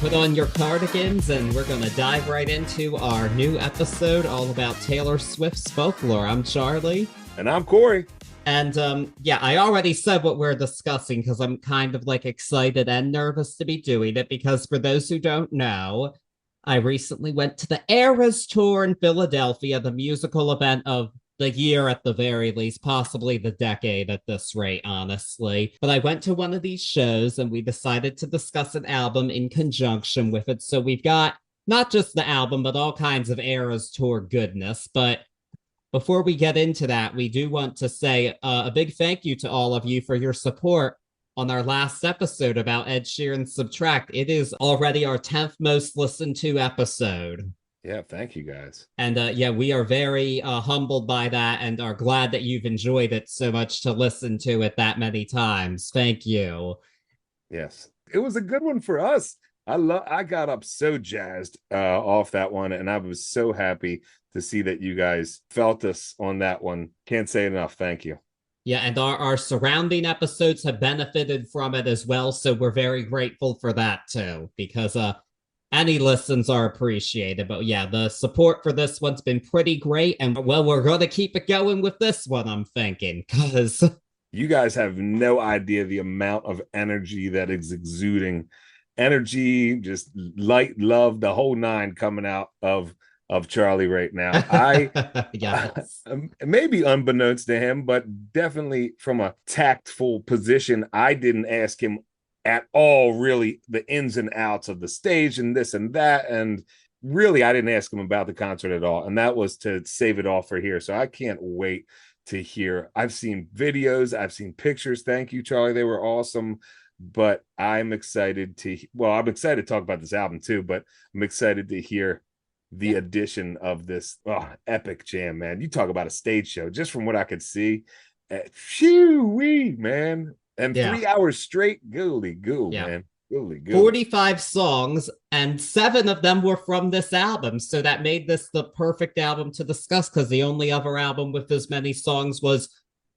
put on your cardigans and we're going to dive right into our new episode all about Taylor Swift's Folklore. I'm Charlie. And I'm Corey. And yeah, I already said what we're discussing because I'm kind of like excited and nervous to be doing it because for those who don't know, I recently went to the Eras Tour in Philadelphia, the musical event of the year at the very least, possibly the decade at this rate, honestly. But I went to one of these shows and we decided to discuss an album in conjunction with it. So we've got not just the album, but all kinds of Eras Tour goodness. But before we get into that, we do want to say a big thank you to all of you for your support on our last episode about Ed Sheeran's Subtract. It is already our 10th most listened to episode. Yeah, thank you guys. And yeah, we are very humbled by that and are glad that you've enjoyed it so much to listen to it that many times. Thank you. Yes, it was a good one for us. I got up so jazzed off that one, and I was so happy to see that you guys felt us on that one. Can't say enough. Thank you. Yeah, and our surrounding episodes have benefited from it as well, so we're very grateful for that too, because any listens are appreciated. But yeah, the support for this one's been pretty great. And well, we're going to keep it going with this one, I'm thinking, because you guys have no idea the amount of energy that is exuding. Energy, just light, love, the whole nine coming out of Charlie right now. yes. Maybe unbeknownst to him, but definitely from a tactful position, I didn't ask him at all, really, the ins and outs of the stage and this and that. And really, I didn't ask him about the concert at all. And that was to save it all for here. So I can't wait to hear. I've seen videos, I've seen pictures. Thank you, Charlie. They were awesome. But I'm excited to talk about this album too, but I'm excited to hear the addition of this epic jam, man. You talk about a stage show, just from what I could see. Phew-wee, man. And 3 hours straight, googly goo, man. Googly goo. 45 songs, and 7 of them were from this album. So that made this the perfect album to discuss, because the only other album with as many songs was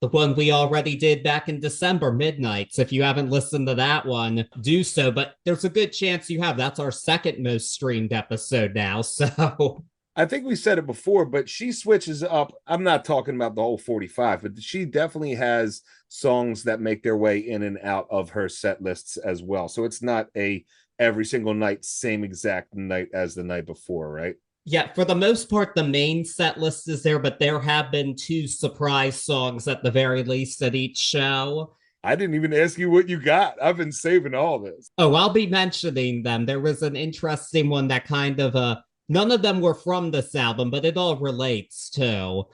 the one we already did back in December, Midnights. If you haven't listened to that one, do so. But there's a good chance you have. That's our second most streamed episode now. So I think we said it before, but she switches up. I'm not talking about the whole 45, but she definitely has songs that make their way in and out of her set lists as well. So it's not a every single night, same exact night as the night before, right? Yeah, for the most part, the main set list is there, but there have been 2 surprise songs at the very least at each show. I didn't even ask you what you got. I've been saving all this. Oh, I'll be mentioning them. There was an interesting one that kind of, none of them were from this album, but it all relates to.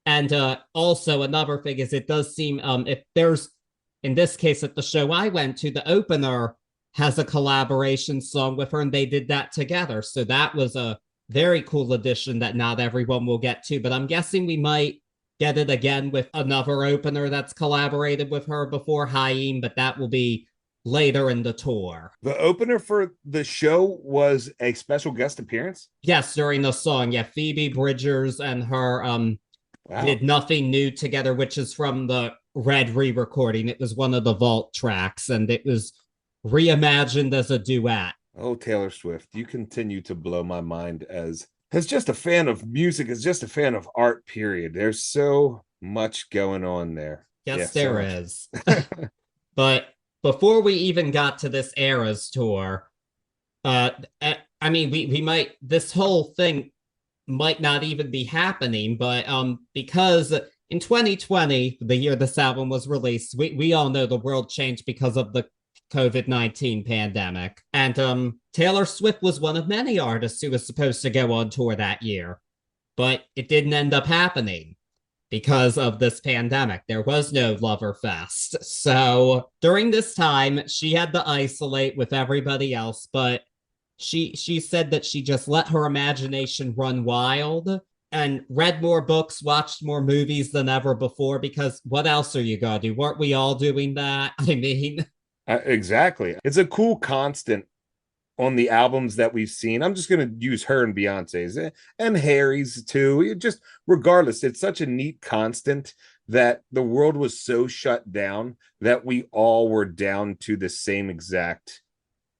And also another thing is it does seem, if there's, in this case at the show I went to, the opener has a collaboration song with her, and they did that together. So that was a very cool addition that not everyone will get to, but I'm guessing we might get it again with another opener that's collaborated with her before, Haim, but that will be later in the tour. The opener for the show was a special guest appearance? Yes, during the song. Yeah, Phoebe Bridgers and her did Nothing New together, which is from the Red re-recording. It was one of the Vault tracks, and it was reimagined as a duet. Oh, Taylor Swift, you continue to blow my mind as just a fan of music, as just a fan of art, period. There's so much going on there. Yes, there is. But before we even got to this Eras tour, I mean, we might, this whole thing might not even be happening, but because in 2020, the year this album was released, we all know the world changed because of the COVID-19 pandemic. And Taylor Swift was one of many artists who was supposed to go on tour that year, but it didn't end up happening because of this pandemic. There was no Loverfest. So during this time, she had to isolate with everybody else, but she said that she just let her imagination run wild and read more books, watched more movies than ever before, because what else are you gonna do? Weren't we all doing that? I mean... Exactly. It's a cool constant on the albums that we've seen. I'm just going to use her and Beyonce's and Harry's too. Just regardless, it's such a neat constant that the world was so shut down that we all were down to the same exact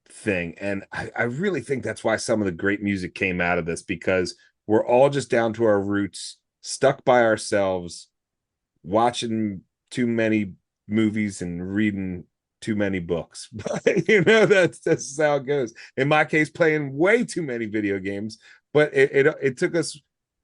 thing. And I really think that's why some of the great music came out of this, because we're all just down to our roots, stuck by ourselves, watching too many movies and reading too many books. But that's how it goes. In my case, playing way too many video games, but it took us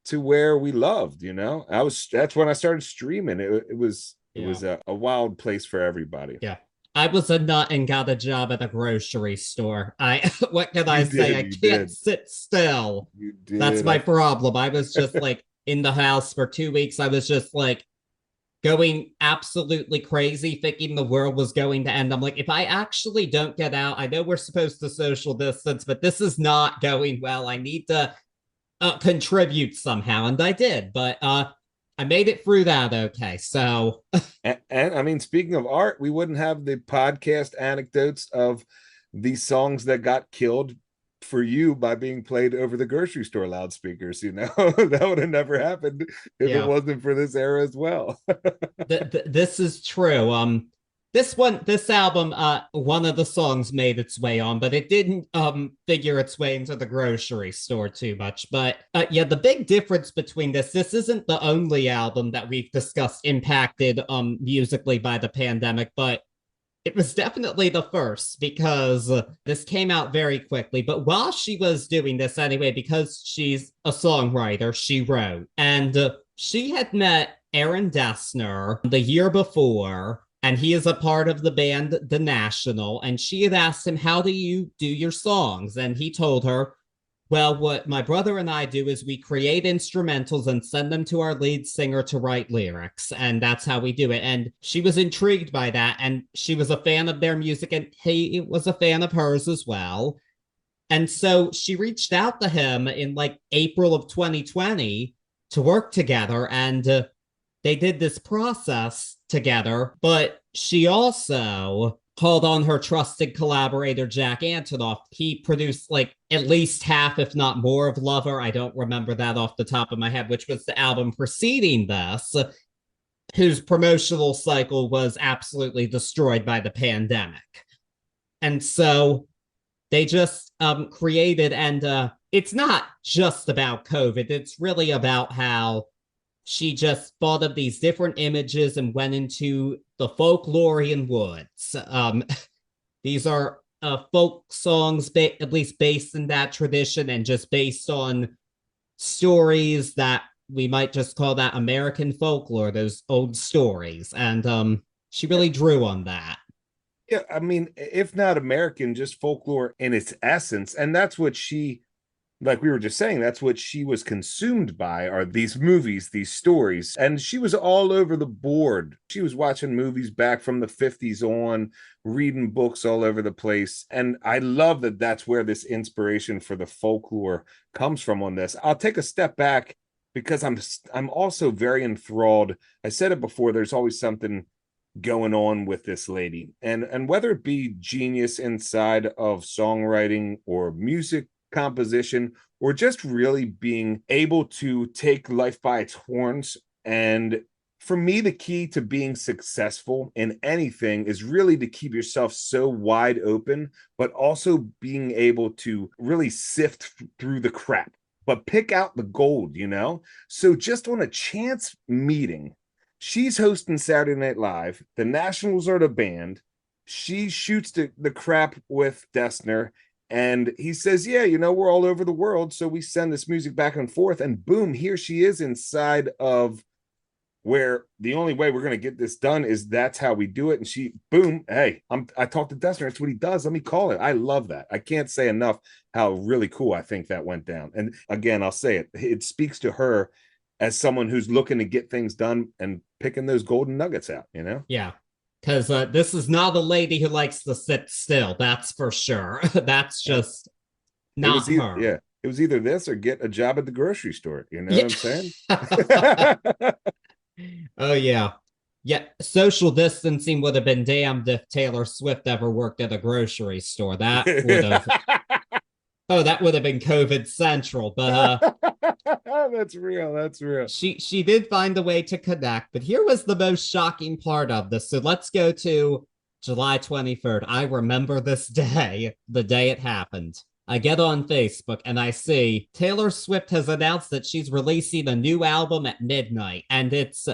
to where we loved. That's when I started streaming. It was Yeah. a wild place for everybody. Yeah. I was a nut and got a job at a grocery store. I what can You I say? did, I you can't did, sit still. you That's did. my problem. I was just like in the house for 2 weeks. I was just like going absolutely crazy, thinking the world was going to end. I'm like, if I actually don't get out, I know we're supposed to social distance, but this is not going well. I need to contribute somehow, and I did. But I made it through that okay. So And I mean, speaking of art, we wouldn't have the podcast anecdotes of these songs that got killed for you by being played over the grocery store loudspeakers. That would have never happened if it yeah, wasn't for this era as well. this is true. This album, one of the songs made its way on, but it didn't figure its way into the grocery store too much. But yeah, the big difference between this isn't the only album that we've discussed impacted musically by the pandemic, but it was definitely the first because this came out very quickly. But while she was doing this anyway, because she's a songwriter, she wrote. And she had met Aaron Dessner the year before, and he is a part of the band The National. And she had asked him, how do you do your songs? And he told her, well, what my brother and I do is we create instrumentals and send them to our lead singer to write lyrics. And that's how we do it. And she was intrigued by that. And she was a fan of their music, and he was a fan of hers as well. And so she reached out to him in like April of 2020 to work together. And they did this process together. But she also called on her trusted collaborator, Jack Antonoff. He produced like at least half, if not more, of Lover. I don't remember that off the top of my head, which was the album preceding this, whose promotional cycle was absolutely destroyed by the pandemic. And so they just created, and it's not just about COVID, it's really about how she just thought of these different images and went into the folklorian woods. These are folk songs, at least based in that tradition, and just based on stories that we might just call that American folklore, those old stories. And she really drew on that. Yeah, I mean, if not American, just folklore in its essence. And that's what like we were just saying, that's what she was consumed by, are these movies, these stories. And she was all over the board. She was watching movies back from the 50s on, reading books all over the place. And I love that that's where this inspiration for the folklore comes from on this. I'll take a step back because I'm also very enthralled. I said it before, there's always something going on with this lady. And whether it be genius inside of songwriting or music composition, or just really being able to take life by its horns. And for me, the key to being successful in anything is really to keep yourself so wide open, but also being able to really sift through the crap, but pick out the gold. So just on a chance meeting, she's hosting Saturday Night Live, the Nationals are the band, she shoots the crap with Dessner, and he says, yeah, we're all over the world, so we send this music back and forth, and boom, here she is inside of where the only way we're going to get this done is that's how we do it. And she, boom, hey, I talked to Dessner, that's what he does, let me call it. I love that. I can't say enough how really cool I think that went down. And again, I'll say it speaks to her as someone who's looking to get things done and picking those golden nuggets out. Yeah. Because this is not a lady who likes to sit still. That's for sure. That's just not her. Yeah, it was either this or get a job at the grocery store. You know Yeah. what I'm saying? Oh, yeah. Yeah. Social distancing would have been damned if Taylor Swift ever worked at a grocery store. That would have. Oh, that would have been COVID central. But that's real. That's real. She did find a way to connect. But here was the most shocking part of this. So let's go to July 23rd. I remember this day, the day it happened. I get on Facebook and I see Taylor Swift has announced that she's releasing a new album at midnight, and it's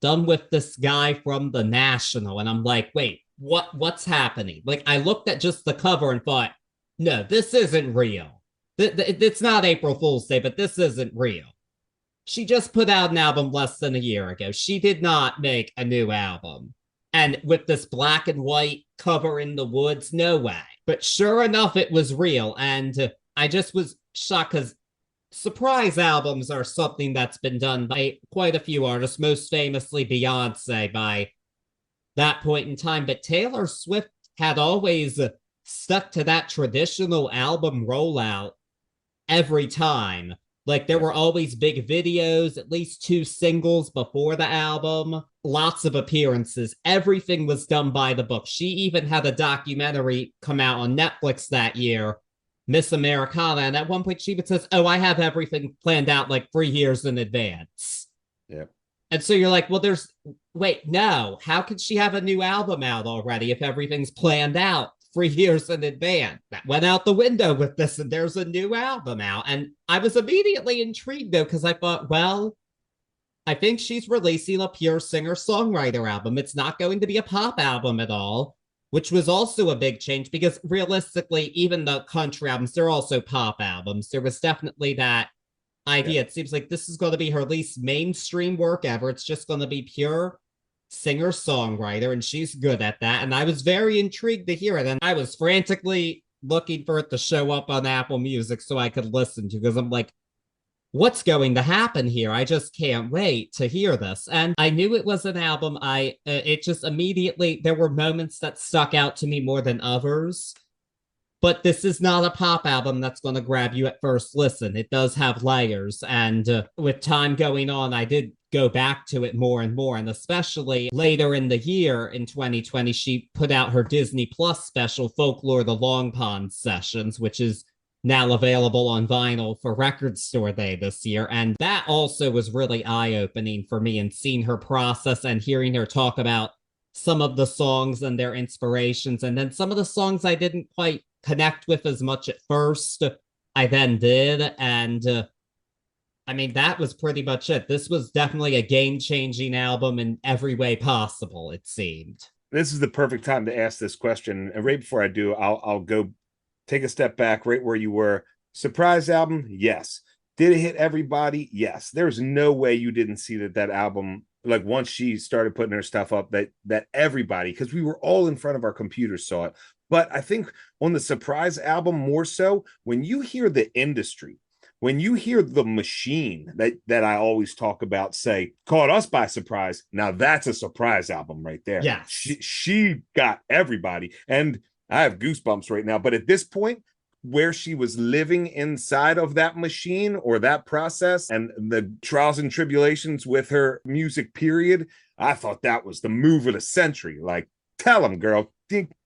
done with this guy from The National. And I'm like, wait, what's happening? Like, I looked at just the cover and thought, no, this isn't real. It's not April Fool's Day, but this isn't real. She just put out an album less than a year ago. She did not make a new album. And with this black and white cover in the woods, no way. But sure enough, it was real. And I just was shocked because surprise albums are something that's been done by quite a few artists, most famously Beyonce by that point in time. But Taylor Swift had always stuck to that traditional album rollout every time. Like, there were always big videos, at least 2 singles before the album, lots of appearances. Everything was done by the book. She even had a documentary come out on Netflix that year, Miss Americana. And at one point she even says, oh, I have everything planned out like 3 years in advance. Yeah. And so you're like, well, wait, no. How could she have a new album out already if everything's planned out 3 years in advance? That went out the window with this, and there's a new album out. And I was immediately intrigued, though, because I thought, well, I think she's releasing a pure singer-songwriter album. It's not going to be a pop album at all, which was also a big change because realistically, even the country albums, they're also pop albums. There was definitely that idea. Yeah. It seems like this is going to be her least mainstream work ever. It's just going to be pure singer-songwriter, and she's good at that. And I was very intrigued to hear it. And I was frantically looking for it to show up on Apple Music so I could listen to, because I'm like, what's going to happen here? I just can't wait to hear this. And I knew it was an album. It just immediately, there were moments that stuck out to me more than others. But this is not a pop album that's going to grab you at first listen. It does have layers. And with time going on, I did go back to it more and more. And especially later in the year, in 2020, she put out her Disney Plus special, Folklore, The Long Pond Sessions, which is now available on vinyl for Record Store Day this year. And that also was really eye-opening for me, and seeing her process and hearing her talk about some of the songs and their inspirations. And then some of the songs I didn't quite connect with as much at first, I then did. And I mean, that was pretty much it. This was definitely a game-changing album in every way possible, it seemed. This is the perfect time to ask this question. And right before I do, I'll go take a step back right where you were. Surprise album? Yes. Did it hit everybody? Yes. There's no way you didn't see that album, like once she started putting her stuff up, that everybody, because we were all in front of our computers, saw it. But I think on the surprise album more so, when you hear the industry, when you hear the machine that I always talk about say, caught us by surprise, now that's a surprise album right there. Yeah. She got everybody. And I have goosebumps right now. But at this point, where she was living inside of that machine or that process and the trials and tribulations with her music period, I thought that was the move of the century. Like, tell them, girl,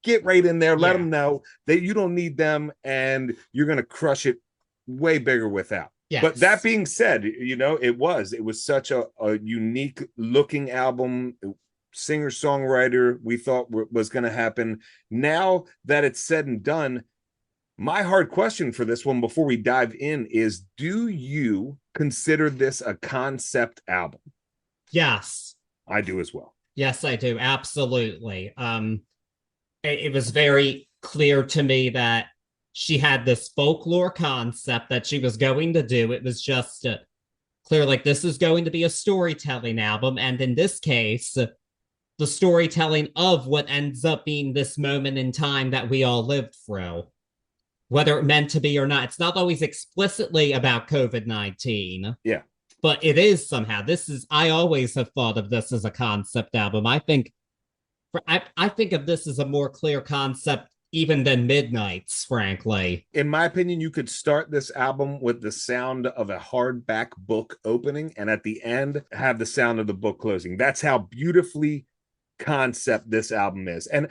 get right in there. Let them know that you don't need them and you're going to crush it way bigger without. Yes. But that being said, you know, it was such a unique looking album. Singer-songwriter we thought was going to happen. Now that it's said and done, my hard question for this one before we dive in is, do you consider this a concept album? Yes. I do as well. Yes, I do. Absolutely. It was very clear to me that she had this folklore concept that she was going to do. It was just clear, like, this is going to be a storytelling album. And in this case, the storytelling of what ends up being this moment in time that we all lived through, whether it meant to be or not. It's not always explicitly about COVID-19. Yeah. But it is somehow. I always have thought of this as a concept album. I think of this as a more clear concept even than Midnight's, frankly. In my opinion, you could start this album with the sound of a hardback book opening, and at the end, have the sound of the book closing. That's how beautifully concept this album is. And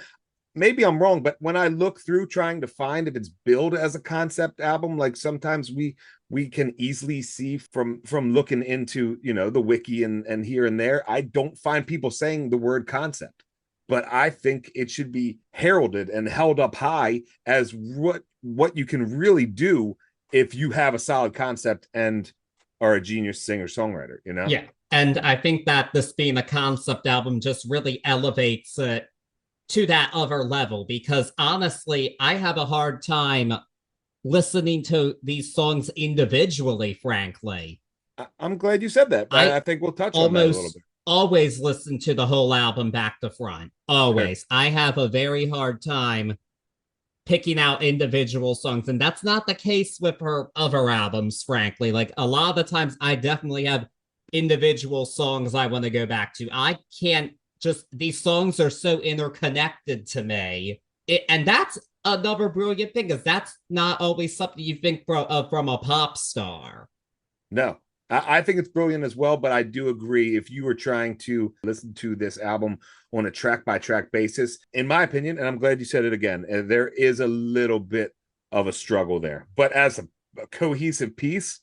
maybe I'm wrong, but when I look through trying to find if it's billed as a concept album, like sometimes we can easily see from looking into, you know, the wiki and here and there, I don't find people saying the word concept. but I think it should be heralded and held up high as what you can really do if you have a solid concept and are a genius singer songwriter, you know? Yeah. And I think that this being a concept album just really elevates it to that other level because honestly, I have a hard time listening to these songs individually, frankly. I'm glad you said that. I I think we'll touch on that a little almost bit. always listen to the whole album back to front. Always. I have a very hard time picking out individual songs. And that's not the case with her other albums, frankly. Like a lot of the times, I definitely have individual songs I want to go back to. I can't just, these songs are so interconnected to me. And that's another brilliant thing, because that's not always something you think from a pop star. No, I think it's brilliant as well, but I do agree if you were trying to listen to this album on a track by track basis, in my opinion, and I'm glad you said it again, there is a little bit of a struggle there. But as a cohesive piece,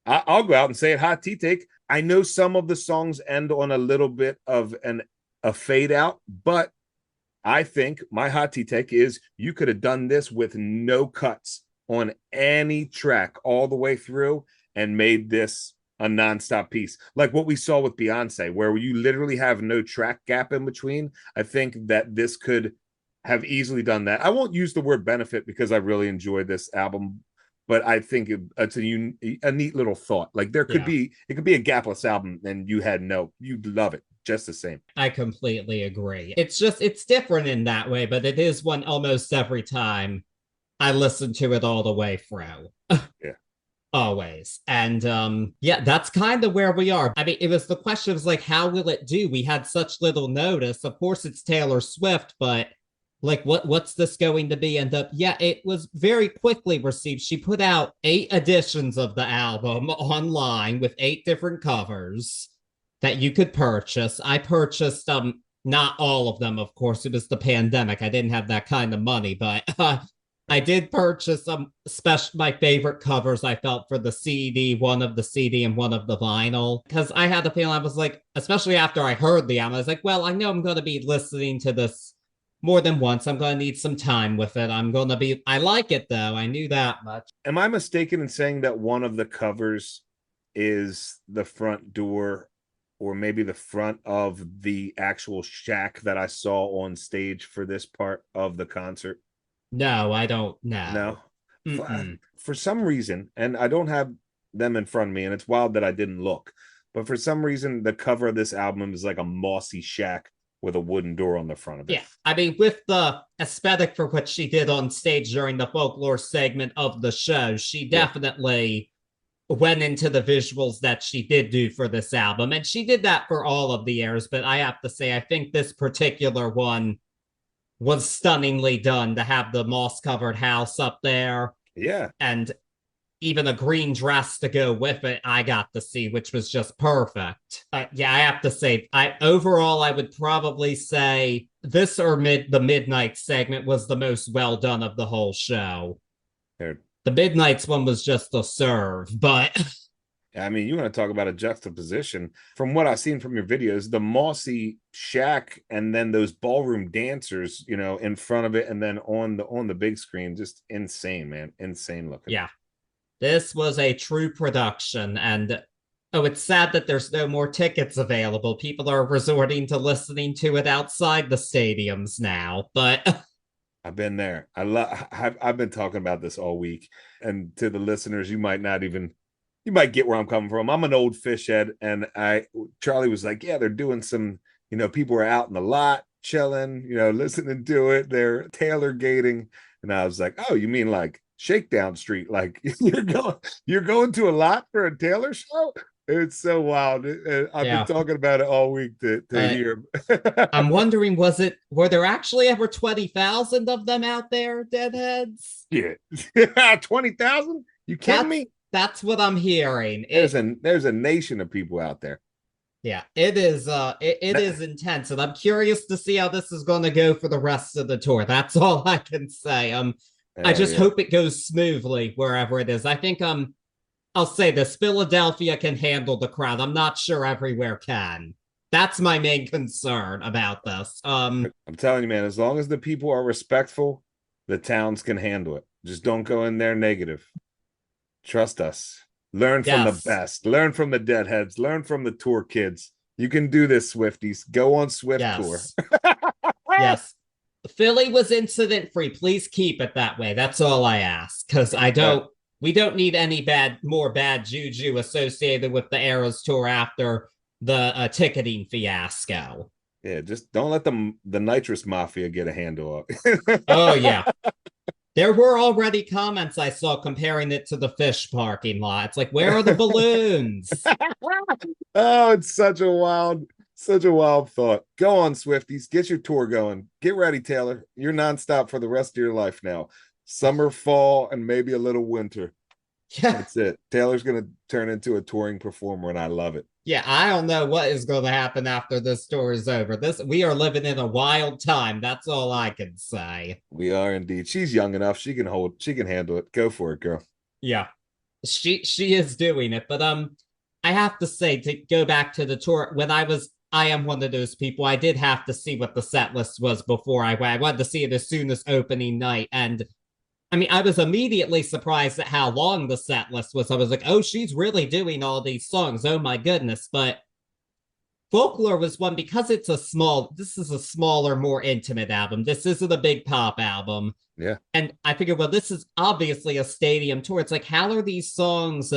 I'll go out and say it, hot tea take. I know some of the songs end on a little bit of a fade out, but I think my hot tea take is you could have done this with no cuts on any track all the way through and made this a nonstop piece, like what we saw with Beyonce, where you literally have no track gap in between. I think that this could have easily done that. I won't use the word benefit because I really enjoyed this album, but I think it's a neat little thought. Like it could be a gapless album and you'd love it just the same. I completely agree. It's different in that way, but it is one almost every time I listen to it all the way through. Yeah. Always. And yeah, that's kind of where we are. I mean, it was the question was like, how will it do? We had such little notice. Of course, it's Taylor Swift, but like, what's this going to be? And yeah, it was very quickly received. She put out 8 editions of the album online with 8 different covers that you could purchase. I purchased not all of them, of course. It was the pandemic. I didn't have that kind of money, but I did purchase some my favorite covers I felt for the CD, one of the CD and one of the vinyl. Because I had the feeling I was like, especially after I heard the album, I was like, well, I know I'm going to be listening to this more than once. I'm going to need some time with it. I like it though. I knew that much. Am I mistaken in saying that one of the covers is the front door or maybe the front of the actual shack that I saw on stage for this part of the concert? No, I don't know. No. For some reason, and I don't have them in front of me, and it's wild that I didn't look, but for some reason, the cover of this album is like a mossy shack with a wooden door on the front of it. Yeah, I mean, with the aesthetic for what she did on stage during the folklore segment of the show, she definitely went into the visuals that she did do for this album. And she did that for all of the airs, but I have to say, I think this particular one was stunningly done to have the moss covered house up there. Yeah. And even a green dress to go with it, I got to see, which was just perfect. Yeah, I have to say, overall, I would probably say this or the Midnight segment was the most well done of the whole show. Here. The Midnight's one was just a serve, but I mean, you want to talk about a juxtaposition. From what I've seen from your videos, the mossy shack and then those ballroom dancers, in front of it and then on the big screen, just insane, man. Insane looking. Yeah. This was a true production. And it's sad that there's no more tickets available. People are resorting to listening to it outside the stadiums now, but I've been there. I've been talking about this all week. And to the listeners, you might get where I'm coming from. I'm an old fish head, and Charlie was like, yeah, they're doing some, people are out in the lot chilling, listening to it. They're tailor gating. And I was like, oh, you mean like Shakedown Street? Like you're going to a lot for a Taylor show? It's so wild. I've been talking about it all week to hear. I'm wondering, were there actually ever 20,000 of them out there, deadheads? Yeah. 20,000? You kidding me? That's what I'm hearing. There's a nation of people out there. Yeah, it is. It is intense, and I'm curious to see how this is going to go for the rest of the tour. That's all I can say. I just hope it goes smoothly wherever it is. I think I'll say this: Philadelphia can handle the crowd. I'm not sure everywhere can. That's my main concern about this. I'm telling you, man, as long as the people are respectful, the towns can handle it. Just don't go in there negative. Trust us. Learn from the Yes, best. Learn from the deadheads. Learn from the tour kids. You can do this, Swifties. Go on Swift tour. yes, yes. Philly was incident free. Please keep it that way. That's all I ask. Because I Uh, don't we don't need any more bad juju associated with the Eras tour after the ticketing fiasco. yeah, just don't let the nitrous mafia get a handle Oh on. yeah. There were already comments I saw comparing it to the fish parking lot. It's like, where are the balloons? Oh, it's such a wild thought. Go on, Swifties. Get your tour going. Get ready, Taylor. You're nonstop for the rest of your life now. Summer, fall, and maybe a little winter. Yeah. That's it. Taylor's gonna turn into a touring performer, and I love it. Yeah, I don't know what is going to happen after this tour is over. We are living in a wild time. That's all I can say. We are indeed. She's young enough. She can handle it. Go for it, girl. Yeah. She is doing it, but I have to say, to go back to the tour, I am one of those people. I did have to see what the set list was before I went. I wanted to see it as soon as opening night. And I mean, I was immediately surprised at how long the set list was. I was like, oh, she's really doing all these songs. Oh my goodness. But Folklore was one because this is a smaller, more intimate album. This isn't a big pop album. Yeah. And I figured, well, this is obviously a stadium tour. It's like, how are these songs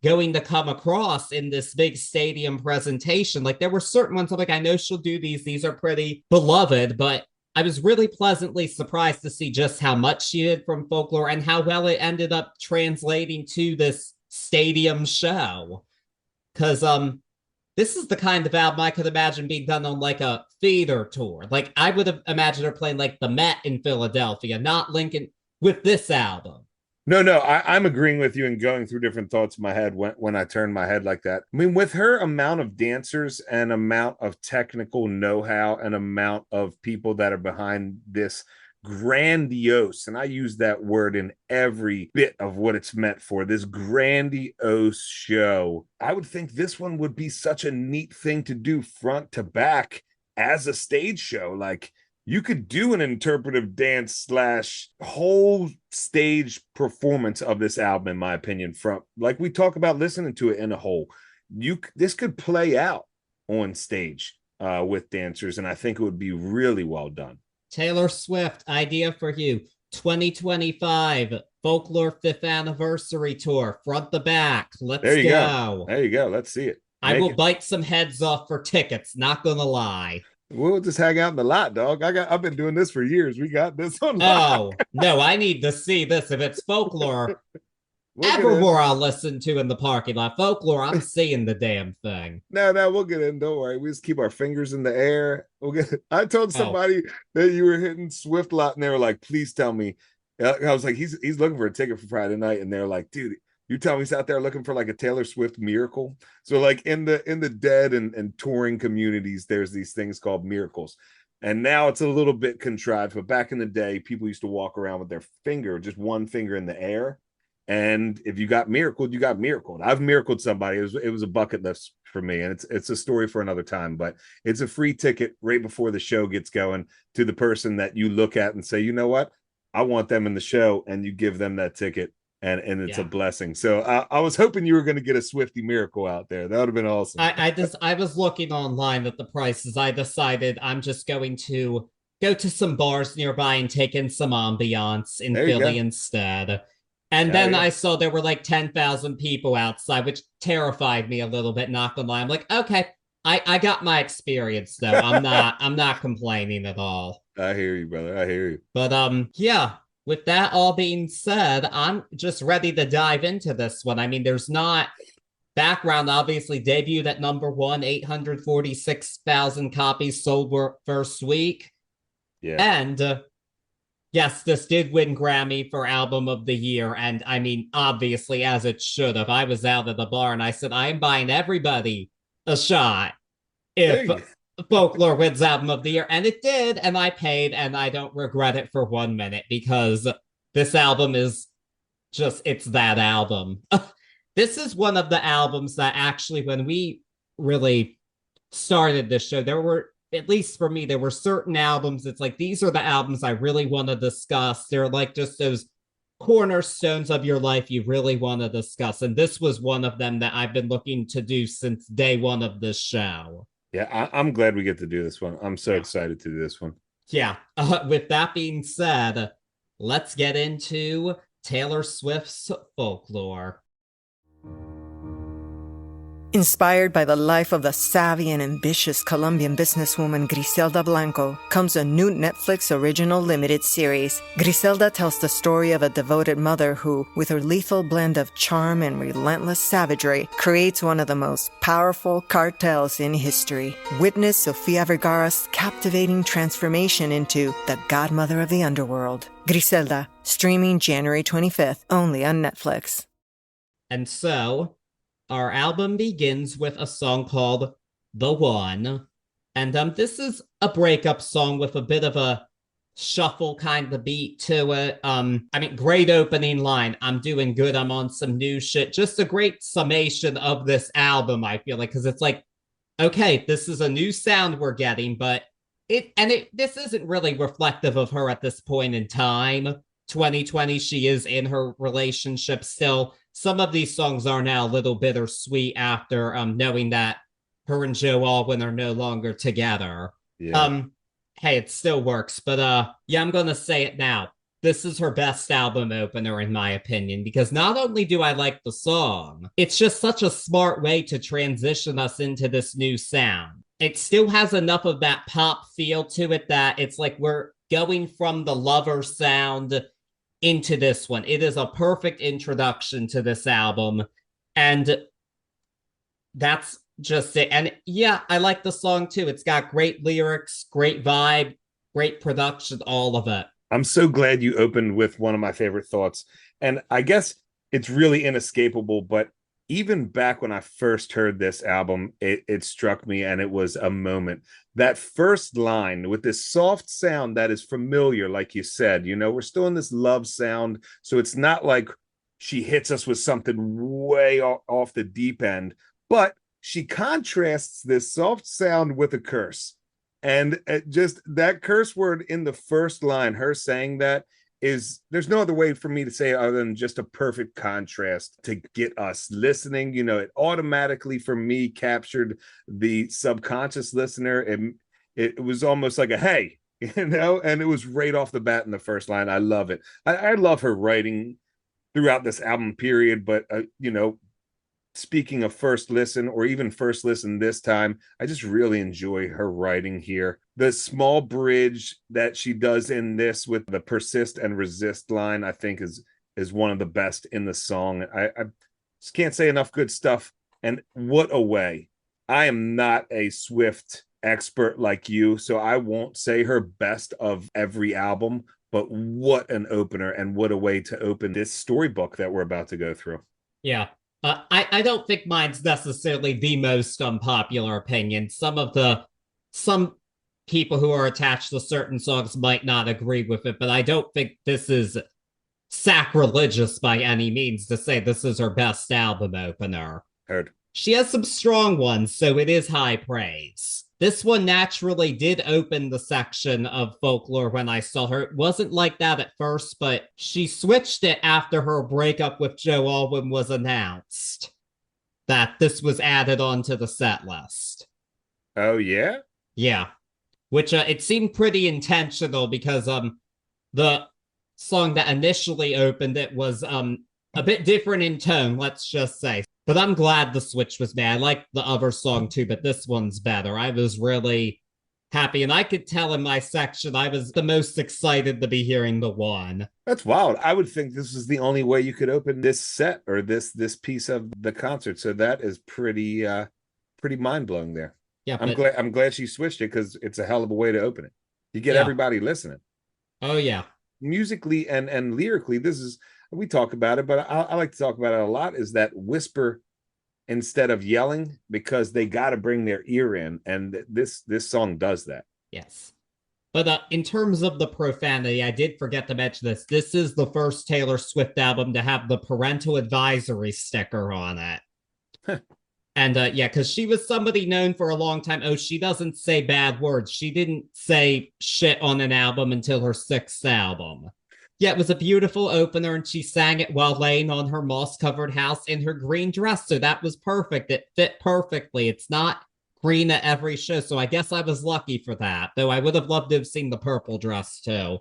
going to come across in this big stadium presentation? Like, there were certain ones I'm like, I know she'll do these. These are pretty beloved, but I was really pleasantly surprised to see just how much she did from Folklore and how well it ended up translating to this stadium show. Because this is the kind of album I could imagine being done on like a theater tour. Like I would have imagined her playing like the Met in Philadelphia, not Lincoln with this album. No, I'm agreeing with you and going through different thoughts in my head when I turn my head like that. I mean, with her amount of dancers and amount of technical know-how and amount of people that are behind this grandiose, and I use that word in every bit of what it's meant for, this grandiose show, I would think this one would be such a neat thing to do front to back as a stage show. Like, you could do an interpretive dance slash whole stage performance of this album, in my opinion, from like we talk about listening to it in a whole. This could play out on stage with dancers, and I think it would be really well done. Taylor Swift, idea for you. 2025 Folklore 5th Anniversary Tour, front to back. Let's There you go. There you go. Let's see it. I will bite some heads off for tickets, not gonna lie. We'll just hang out in the lot, dog. I've been doing this for years. We got this on lock. Oh, no, I need to see this. If it's Folklore, Evermore I'll listen to in the parking lot. Folklore, I'm seeing the damn thing. No, we'll get in. Don't worry. We just keep our fingers in the air. I told somebody that you were hitting Swift lot, and they were like, please tell me. I was like, he's looking for a ticket for Friday night, and they're like, dude, you tell me he's out there looking for like a Taylor Swift miracle. So like in the dead and touring communities, there's these things called miracles. And now it's a little bit contrived, but back in the day, people used to walk around with their finger, just one finger in the air. And if you got miracled, you got miracled. I've miracled somebody. It was a bucket list for me, and it's a story for another time. But it's a free ticket right before the show gets going to the person that you look at and say, you know what, I want them in the show, and you give them that ticket, and it's a blessing. So I was hoping you were going to get a Swifty miracle out there. That would have been awesome. I was looking online at the prices. I decided I'm just going to go to some bars nearby and take in some ambiance in Philly instead. And then I saw there were like 10,000 people outside, which terrified me a little bit, not gonna lie. I'm like, okay, I got my experience though. I'm not complaining at all. I hear you, brother. I hear you. But yeah, with that all being said, I'm just ready to dive into this one. I mean, there's not background, obviously debuted at number 1, 846,000 copies sold first week. Yeah. And yes, this did win Grammy for Album of the Year. And I mean, obviously, as it should have. I was out at the bar and I said, I am buying everybody a shot if Folklore wins Album of the Year. And it did. And I paid, and I don't regret it for 1 minute because this album is just, it's that album. This is one of the albums that actually, when we really started this show, there were, at least for me, there were certain albums. It's like, these are the albums I really want to discuss. They're like just those cornerstones of your life you really want to discuss. And this was one of them that I've been looking to do since day one of this show. Yeah, I'm glad we get to do this one. I'm so Yeah. excited to do this one. Yeah. With that being said, let's get into Taylor Swift's Folklore. Inspired by the life of the savvy and ambitious Colombian businesswoman Griselda Blanco comes a new Netflix original limited series. Griselda tells the story of a devoted mother who, with her lethal blend of charm and relentless savagery, creates one of the most powerful cartels in history. Witness Sofia Vergara's captivating transformation into the godmother of the underworld. Griselda, streaming January 25th, only on Netflix. And so, our album begins with a song called The One. And this is a breakup song with a bit of a shuffle kind of beat to it. Great opening line. I'm doing good. I'm on some new shit. Just a great summation of this album, I feel like, because it's like, okay, this is a new sound we're getting, but this isn't really reflective of her at this point in time. 2020, she is in her relationship still. Some of these songs are now a little bittersweet after knowing that her and Joe Alwyn are no longer together. Yeah. Hey, it still works, but I'm gonna say it now. This is her best album opener, in my opinion, because not only do I like the song, it's just such a smart way to transition us into this new sound. It still has enough of that pop feel to it that it's like we're going from the Lover sound into this one. It is a perfect introduction to this album, and that's just it. And yeah, I like the song too. It's got great lyrics, great vibe, great production, all of it. I'm so glad you opened with one of my favorite thoughts. And I guess it's really inescapable, but even back when I first heard this album, it struck me, and it was a moment. That first line with this soft sound that is familiar, like you said, we're still in this love sound. So it's not like she hits us with something way off the deep end, but she contrasts this soft sound with a curse. And just that curse word in the first line, her saying that, there's no other way for me to say it other than just a perfect contrast to get us listening. It automatically for me captured the subconscious listener. It was almost like a hey, and it was right off the bat in the first line. I love it. I love her writing throughout this album period, but speaking of first listen, or even first listen this time, I just really enjoy her writing here. The small bridge that she does in this with the persist and resist line, I think is one of the best in the song. I just can't say enough good stuff. And what a way. I am not a Swift expert like you, so I won't say her best of every album, but what an opener, and what a way to open this storybook that we're about to go through. Yeah. I don't think mine's necessarily the most unpopular opinion. Some people who are attached to certain songs might not agree with it, but I don't think this is sacrilegious by any means to say this is her best album opener. Heard. She has some strong ones, so it is high praise. This one naturally did open the section of Folklore when I saw her. It wasn't like that at first, but she switched it after her breakup with Joe Alwyn was announced. That this was added onto the set list. Oh, yeah? Yeah. Which it seemed pretty intentional because the song that initially opened it was a bit different in tone, let's just say. But I'm glad the switch was made. I like the other song too, but this one's better. I was really happy, and I could tell in my section I was the most excited to be hearing The One. That's wild. I would think this is the only way you could open this set or this piece of the concert. So that is pretty mind-blowing there. Yeah, I'm glad she switched it, because it's a hell of a way to open it. You get everybody listening. Oh yeah. Musically and lyrically, we talk about it, but I like to talk about it a lot, is that whisper instead of yelling, because they got to bring their ear in, and this song does that. Yes. But in terms of the profanity, I did forget to mention this. This is the first Taylor Swift album to have the parental advisory sticker on it. And yeah, because she was somebody known for a long time. Oh, she doesn't say bad words. She didn't say shit on an album until her sixth album. Yeah, it was a beautiful opener, and she sang it while laying on her moss-covered house in her green dress. So that was perfect. It fit perfectly. It's not green at every show, so I guess I was lucky for that. Though I would have loved to have seen the purple dress too,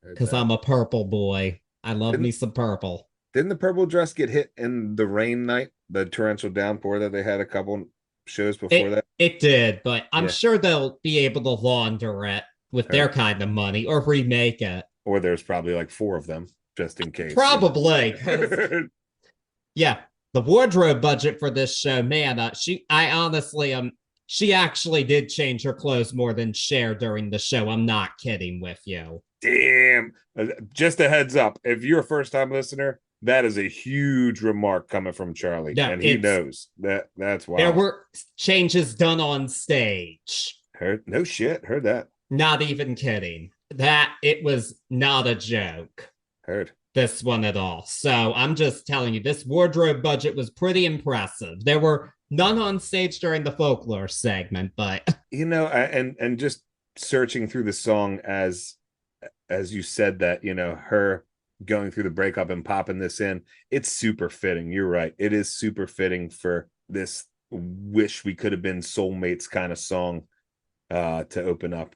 because I'm a purple boy. I love me some purple. Didn't the purple dress get hit in the rain night, the torrential downpour that they had a couple shows before that? It did, but I'm sure they'll be able to launder it with their kind of money or remake it. Or there's probably like 4 of them just in case. Probably. Yeah, the wardrobe budget for this show, man, she actually did change her clothes more than Cher during the show. I'm not kidding with you. Damn. Just a heads up. If you're a first-time listener, that is a huge remark coming from Charlie. No, and he knows. That's why. There were changes done on stage. No shit. Heard that. Not even kidding. That it was not a joke. Heard. This one at all. So I'm just telling you, this wardrobe budget was pretty impressive. There were none on stage during the folklore segment, but and just searching through the song as you said that, her going through the breakup and popping this in, it's super fitting. You're right. It is super fitting for this wish we could have been soulmates kind of song to open up.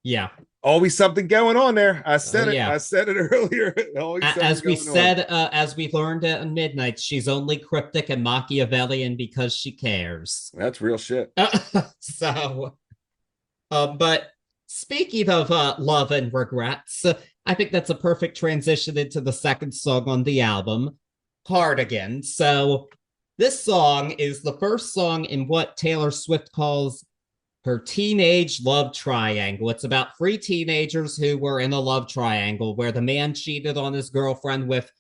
Yeah. Always something going on there. I said it. Yeah. I said it earlier. As we said, as we learned at midnight, she's only cryptic and Machiavellian because she cares. That's real shit. But speaking of love and regrets, I think that's a perfect transition into the second song on the album, Cardigan. So this song is the first song in what Taylor Swift calls her teenage love triangle. It's about 3 teenagers who were in a love triangle where the man cheated on his girlfriend with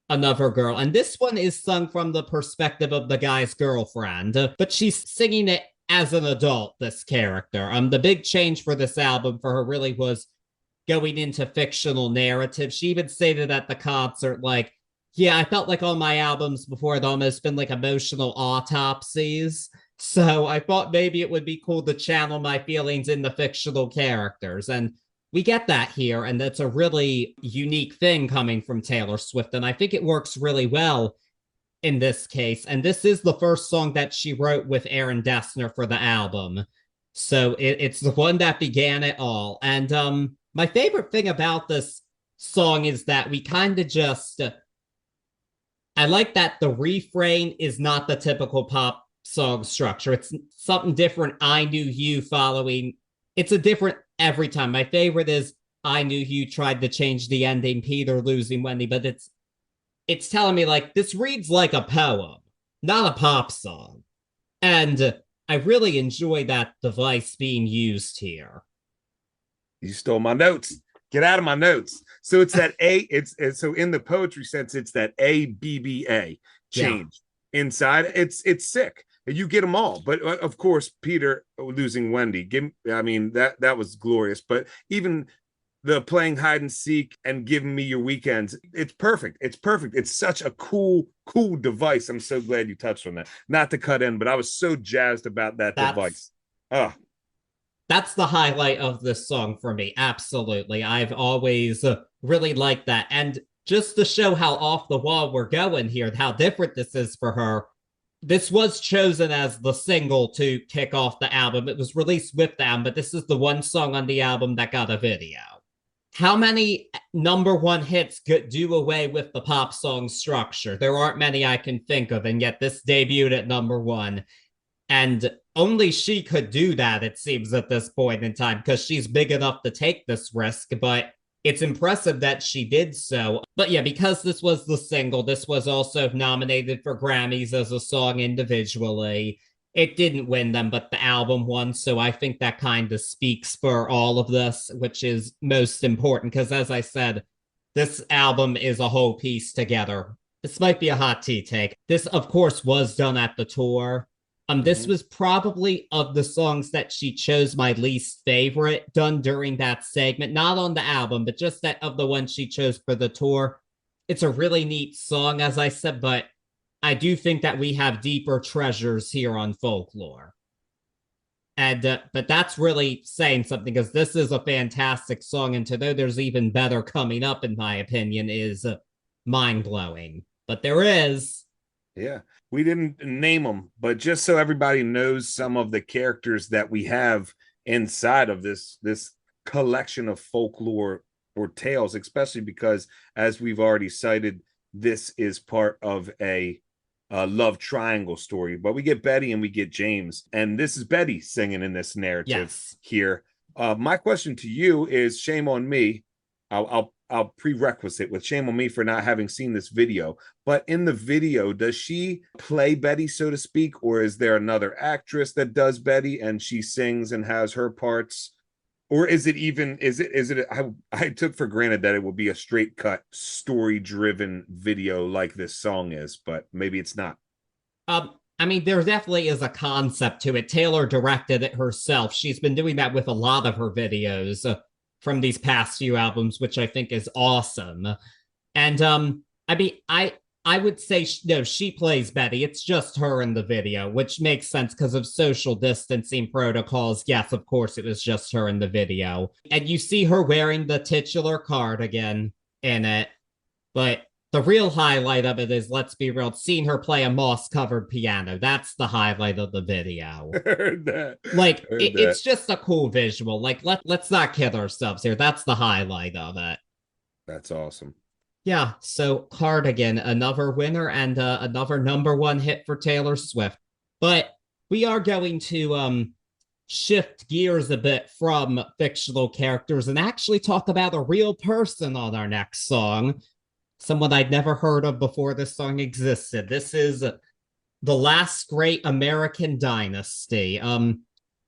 another girl. And this one is sung from the perspective of the guy's girlfriend, but she's singing it as an adult, this character. The big change for this album for her really was going into fictional narrative. She even stated at the concert, like, yeah, I felt like on my albums before it almost been like emotional autopsies. So I thought maybe it would be cool to channel my feelings in the fictional characters. And we get that here. And that's a really unique thing coming from Taylor Swift. And I think it works really well in this case. And this is the first song that she wrote with Aaron Dessner for the album. So it's the one that began it all. And my favorite thing about this song is that we kind of just... I like that the refrain is not the typical pop song structure. It's something different. I knew you following. It's a different every time. My favorite is I knew you tried to change the ending, Peter losing Wendy, but it's telling me like this reads like a poem, not a pop song. And I really enjoy that device being used here. You stole my notes. Get out of my notes. So it's that it's so in the poetry sense, it's that ABBA change inside. It's sick. You get them all, but of course, Peter losing Wendy. That was glorious. But even the playing hide and seek and giving me your weekends, it's perfect. It's perfect. It's such a cool device. I'm so glad you touched on that. Not to cut in, but I was so jazzed about that device. Oh. That's the highlight of this song for me. Absolutely. I've always really liked that. And just to show how off the wall we're going here, how different this is for her, this was chosen as the single to kick off the album. It was released with the album, but this is the one song on the album that got a video. How many number one hits do away with the pop song structure? There aren't many I can think of, and yet this debuted at number 1. And only she could do that, it seems, at this point in time, because she's big enough to take this risk, but it's impressive that she did so. But yeah, because this was the single, this was also nominated for Grammys as a song individually. It didn't win them, but the album won, so I think that kind of speaks for all of this, which is most important, because as I said, this album is a whole piece together. This might be a hot tea take. This, of course, was done at the tour. This was probably of the songs that she chose my least favorite done during that segment. Not on the album, but just that of the ones she chose for the tour. It's a really neat song, as I said, but I do think that we have deeper treasures here on Folklore. And but that's really saying something, because this is a fantastic song, and to know there's even better coming up, in my opinion, is mind-blowing. But there is. Yeah, we didn't name them, but just so everybody knows some of the characters that we have inside of this collection of folklore or tales, especially because, as we've already cited, this is part of a love triangle story. But we get Betty and we get James, and this is Betty singing in this narrative here. My question to you is, shame on me. I'll prerequisite with shame on me for not having seen this video. But in the video, does she play Betty, so to speak, or is there another actress that does Betty and she sings and has her parts? Or is it even, I took for granted that it would be a straight cut story driven video like this song is, but maybe it's not. I mean, there definitely is a concept to it. Taylor directed it herself. She's been doing that with a lot of her videos from these past few albums, which I think is awesome. And I mean, I would say no, she plays Betty. It's just her in the video, which makes sense because of social distancing protocols. Yes, of course, it was just her in the video. And you see her wearing the titular cardigan in it. But the real highlight of it is, let's be real, seeing her play a moss-covered piano. That's the highlight of the video. Heard that. Like, it's just a cool visual. Like, let's not kid ourselves here. That's the highlight of it. That's awesome. Yeah, so Cardigan, another winner and another #1 hit for Taylor Swift. But we are going to shift gears a bit from fictional characters and actually talk about a real person on our next song. Someone I'd never heard of before this song existed. This is The Last Great American Dynasty.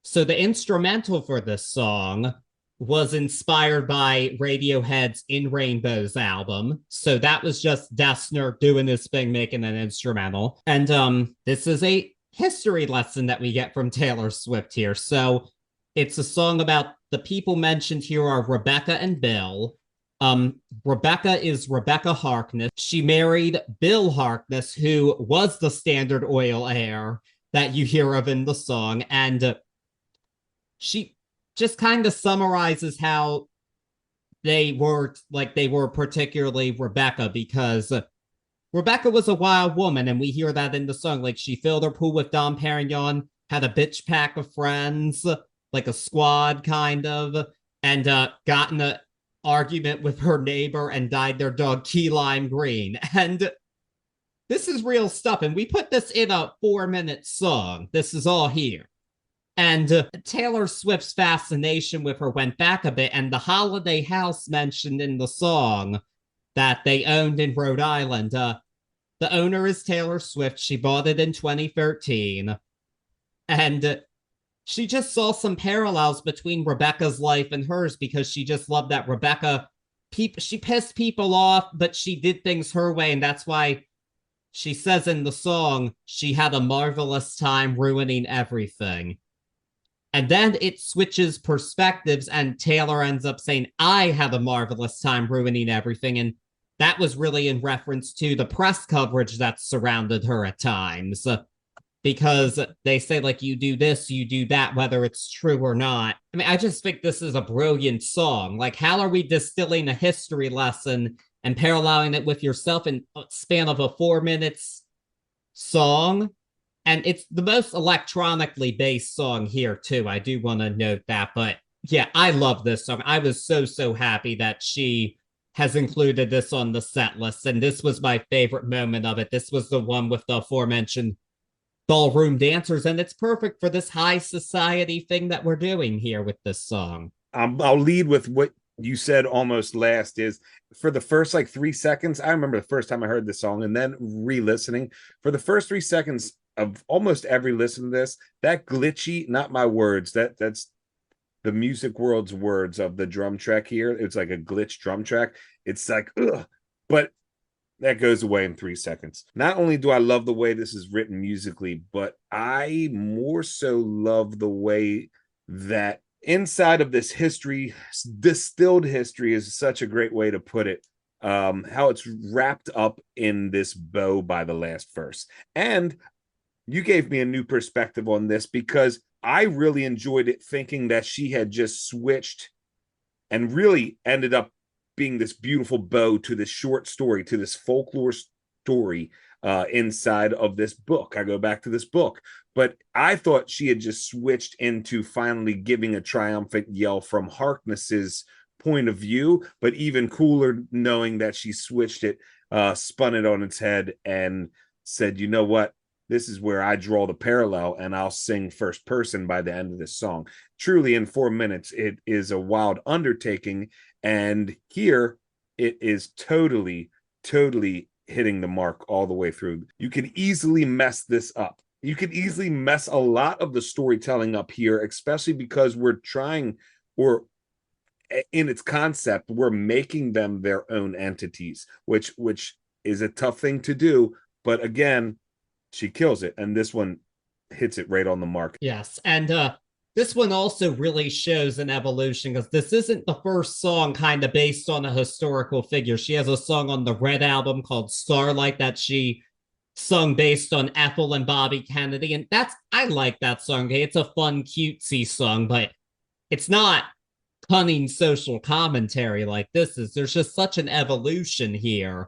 So the instrumental for this song was inspired by Radiohead's In Rainbows album. So that was just Dessner doing his thing, making an instrumental. And this is a history lesson that we get from Taylor Swift here. So it's a song about the people mentioned here are Rebecca and Bill. Rebecca is Rebecca Harkness. She married Bill Harkness, who was the Standard Oil heir that you hear of in the song. And she just kind of summarizes how they were particularly Rebecca, because Rebecca was a wild woman, and we hear that in the song. Like, she filled her pool with Dom Perignon, had a bitch pack of friends, like a squad kind of, and got in an argument with her neighbor and dyed their dog key lime green. And this is real stuff, and we put this in a 4-minute song. This is all here. And Taylor Swift's fascination with her went back a bit, and the holiday house mentioned in the song that they owned in Rhode Island, the owner is Taylor Swift. She bought it in 2013. And she just saw some parallels between Rebecca's life and hers, because she just loved that Rebecca, she pissed people off, but she did things her way. And that's why she says in the song, she had a marvelous time ruining everything. And then it switches perspectives, and Taylor ends up saying, I had a marvelous time ruining everything. And that was really in reference to the press coverage that surrounded her at times, because they say, like, you do this, you do that, whether it's true or not. I mean, I just think this is a brilliant song. Like, how are we distilling a history lesson and paralleling it with yourself in a span of a 4 minutes song? And it's the most electronically based song here, too. I do want to note that. But yeah, I love this song. I was so happy that she has included this on the set list. And this was my favorite moment of it. This was the one with the aforementioned ballroom dancers. And it's perfect for this high society thing that we're doing here with this song. I'll lead with what you said almost last. Is for the first 3 seconds, I remember the first time I heard this song, and then re-listening, for the first 3 seconds of almost every listen to this, that glitchy, not my words, that's the music world's words of the drum track here. It's like a glitch drum track. It's like, ugh, but that goes away in 3 seconds. Not only do I love the way this is written musically, but I more so love the way that inside of this history, distilled history is such a great way to put it. how it's wrapped up in this bow by the last verse. And you gave me a new perspective on this because I really enjoyed it thinking that she had just switched and really ended up being this beautiful bow to this short story, to this folklore story inside of this book. I go back to this book, but I thought she had just switched into finally giving a triumphant yell from Harkness's point of view, but even cooler knowing that she switched it, spun it on its head and said, you know what? This is where I draw the parallel and I'll sing first person by the end of this song. Truly, in 4 minutes, it is a wild undertaking. And here it is totally hitting the mark all the way through. You can easily mess this up. You can easily mess a lot of the storytelling up here, especially because we're trying, or in its concept, we're making them their own entities, which is a tough thing to do. But again, she kills it, and this one hits it right on the mark. Yes, and this one also really shows an evolution because this isn't the first song kind of based on a historical figure. She has a song on the Red album called Starlight that she sung based on Ethel and Bobby Kennedy, and I like that song. It's a fun, cutesy song, but it's not cunning social commentary like this is. There's just such an evolution here,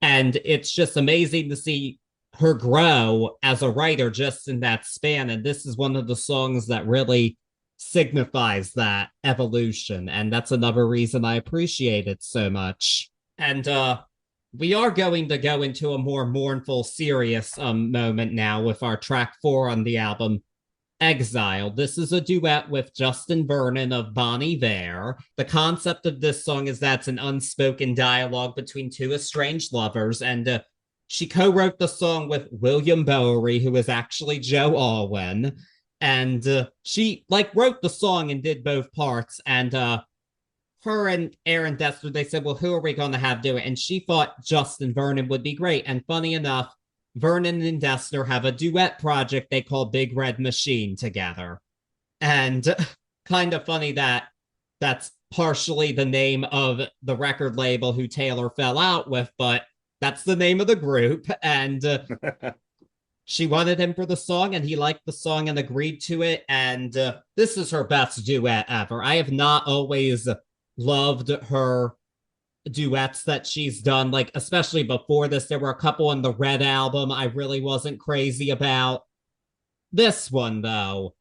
and it's just amazing to see her grow as a writer just in that span. And this is one of the songs that really signifies that evolution. And that's another reason I appreciate it so much. And we are going to go into a more mournful, serious moment now with our track 4 on the album, Exile. This is a duet with Justin Vernon of Bon Iver. The concept of this song is that it's an unspoken dialogue between two estranged lovers, and she co-wrote the song with William Bowery, who is actually Joe Alwyn, and she wrote the song and did both parts. And her and Aaron Dessner, they said, well, who are we going to have do it? And she thought Justin Vernon would be great. And funny enough, Vernon and Dessner have a duet project they call Big Red Machine together. And kind of funny that that's partially the name of the record label who Taylor fell out with, but that's the name of the group. And she wanted him for the song, and he liked the song and agreed to it. And this is her best duet ever. I have not always loved her duets that she's done, especially before this. There were a couple on the Red album I really wasn't crazy about. This one, though,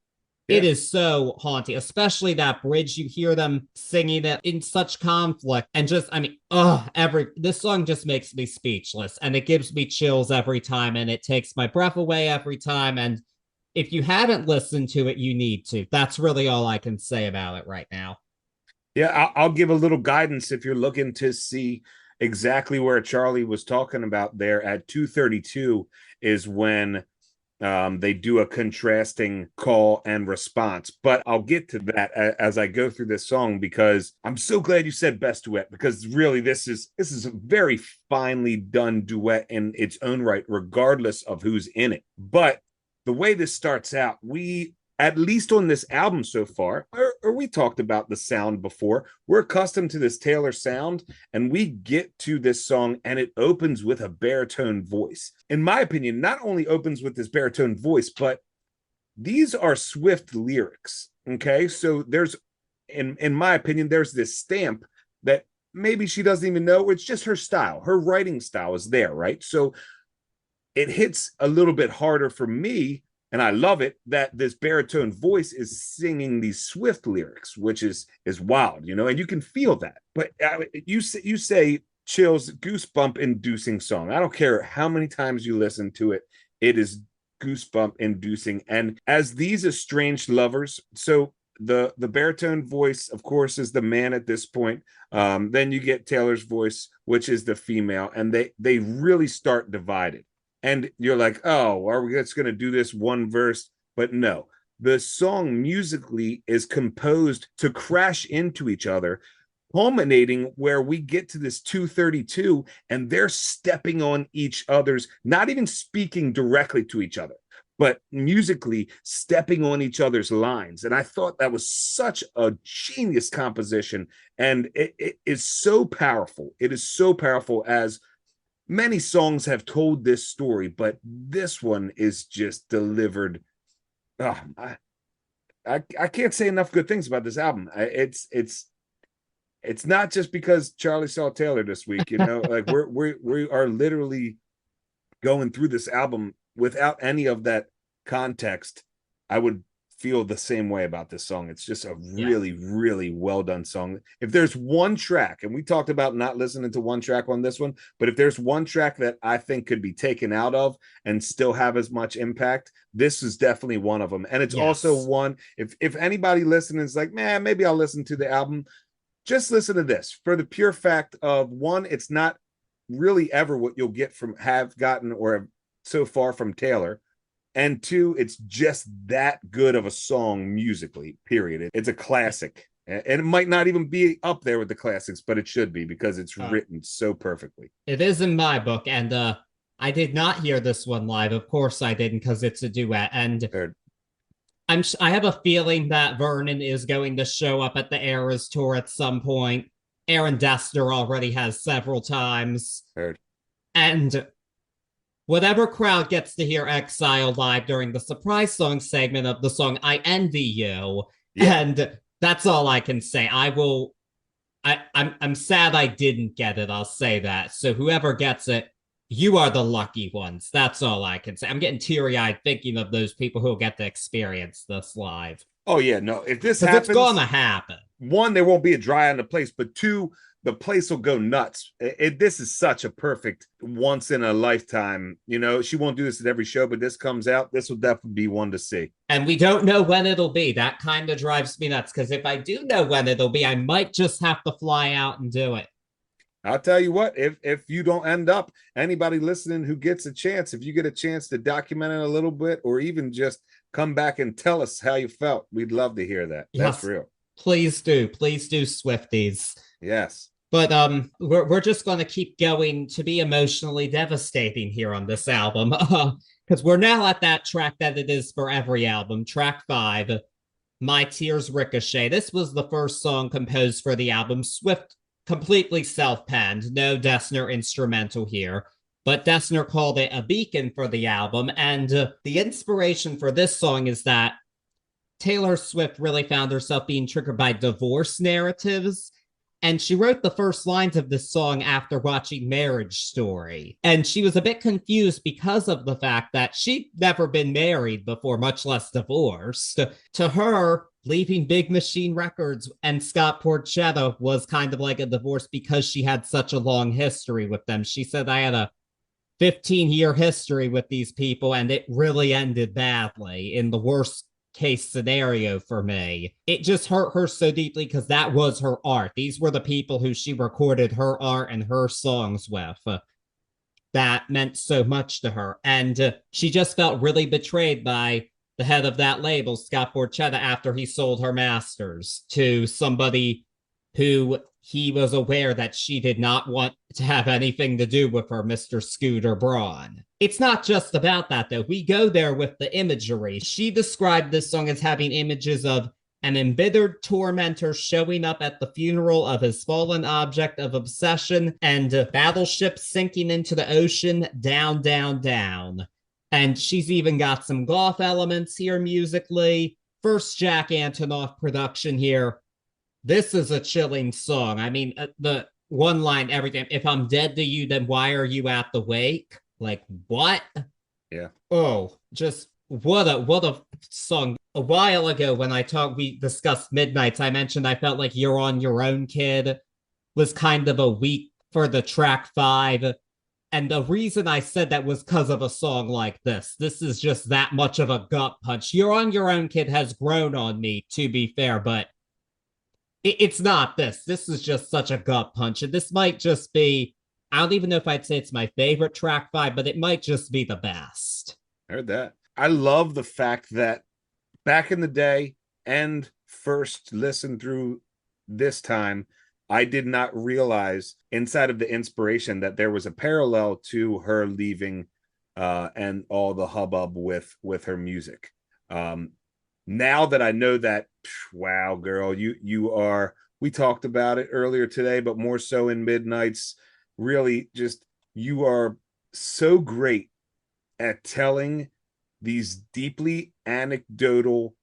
it is so haunting, especially that bridge. You hear them singing it in such conflict, and just, this song just makes me speechless, and it gives me chills every time, and it takes my breath away every time. And if you haven't listened to it, you need to. That's really all I can say about it right now. Yeah, I'll give a little guidance if you're looking to see exactly where Charlie was talking about there. At 2:32 is when they do a contrasting call and response. But I'll get to that as I go through this song, because I'm so glad you said best duet, because really this is a very finely done duet in its own right, regardless of who's in it. But the way this starts out, we, at least on this album so far, or we talked about the sound before, we're accustomed to this Taylor sound, and we get to this song and it opens with a baritone voice. In my opinion, not only opens with this baritone voice, but these are Swift lyrics. Okay, so there's, in my opinion, there's this stamp that maybe she doesn't even know. It's just her style. Her writing style is there, right? So it hits a little bit harder for me, and I love it, that this baritone voice is singing these Swift lyrics, which is wild, and you can feel that. But you say chills, goosebump inducing song. I don't care how many times you listen to it, it is goosebump inducing. And as these estranged lovers, so the baritone voice, of course, is the man at this point. Then you get Taylor's voice, which is the female, and they really start divided. And you're like, oh, are we just going to do this one verse? But no, the song musically is composed to crash into each other, culminating where we get to this 2:32, and they're stepping on each other's, not even speaking directly to each other, but musically stepping on each other's lines. And I thought that was such a genius composition. And it is so powerful. It is so powerful, as many songs have told this story, but this one is just delivered. Oh, I can't say enough good things about this album. It's not just because Charlie saw Taylor this week, like we are literally going through this album without any of that context. I would feel the same way about this song. It's just a really, really well done song. If there's one track, and we talked about not listening to one track on this one, but if there's one track that I think could be taken out of and still have as much impact, this is definitely one of them. And it's also one, if anybody listening is like, man, maybe I'll listen to the album, just listen to this for the pure fact of, one, it's not really ever what you'll get from have gotten or so far from Taylor. And two, it's just that good of a song musically, period. It's a classic. And it might not even be up there with the classics, but it should be, because it's written so perfectly. It is in my book. And I did not hear this one live. Of course I didn't, because it's a duet. And I have a feeling that Vernon is going to show up at the Eras tour at some point. Aaron Dessner already has several times. And whatever crowd gets to hear Exile live during the surprise song segment of the song I Envy You. Yeah. And that's all I can say. I'm sad I didn't get it. I'll say that. So whoever gets it, you are the lucky ones. That's all I can say. I'm getting teary-eyed thinking of those people who'll get to experience this live. Oh, yeah. No, if this happens, it's gonna happen. One, there won't be a dry on the place, but two, the place will go nuts. This is such a perfect once in a lifetime. She won't do this at every show, but this comes out. This will definitely be one to see. And we don't know when it'll be. That kind of drives me nuts, because if I do know when it'll be, I might just have to fly out and do it. I'll tell you what, if you don't end up, anybody listening who gets a chance, if you get a chance to document it a little bit, or even just come back and tell us how you felt, we'd love to hear that. That's real. Please do, Swifties. Yes. But we're just going to keep going to be emotionally devastating here on this album, because we're now at that track that it is for every album, track 5, My Tears Ricochet. This was the first song composed for the album. Swift completely self-penned, no Dessner instrumental here, but Dessner called it a beacon for the album. And the inspiration for this song is that Taylor Swift really found herself being triggered by divorce narratives. And she wrote the first lines of this song after watching Marriage Story. And she was a bit confused because of the fact that she'd never been married before, much less divorced. To her, leaving Big Machine Records and Scott Porchetta was kind of like a divorce, because she had such a long history with them. She said, I had a 15-year history with these people, and it really ended badly, in the worst case scenario for me. It just hurt her so deeply, because that was her art. These were the people who she recorded her art and her songs with. That meant so much to her. And she just felt really betrayed by the head of that label, Scott Porchetta, after he sold her masters to somebody who he was aware that she did not want to have anything to do with her, Mr. Scooter Braun. It's not just about that, though. We go there with the imagery. She described this song as having images of an embittered tormentor showing up at the funeral of his fallen object of obsession, and battleships sinking into the ocean, down, down, down. And she's even got some golf elements here musically. First Jack Antonoff production here. This is a chilling song. I mean, the one line every time, if I'm dead to you, then why are you at the wake? Like, what? Yeah. Oh, just what a song. A while ago when we discussed Midnights, I mentioned I felt like You're on Your Own, Kid was kind of a weak for the track 5. And the reason I said that was because of a song like this. This is just that much of a gut punch. You're on Your Own, Kid has grown on me, to be fair, but it's not this. This is just such a gut punch. And this might just be, I don't even know if I'd say it's my favorite track 5, but it might just be the best. I heard that. I love the fact that back in the day and first listen through this time, I did not realize inside of the inspiration that there was a parallel to her leaving and all the hubbub with her music. Now that I know that, wow, girl, you are. We talked about it earlier today, but more so in Midnights. Really, just you are so great at telling these deeply anecdotal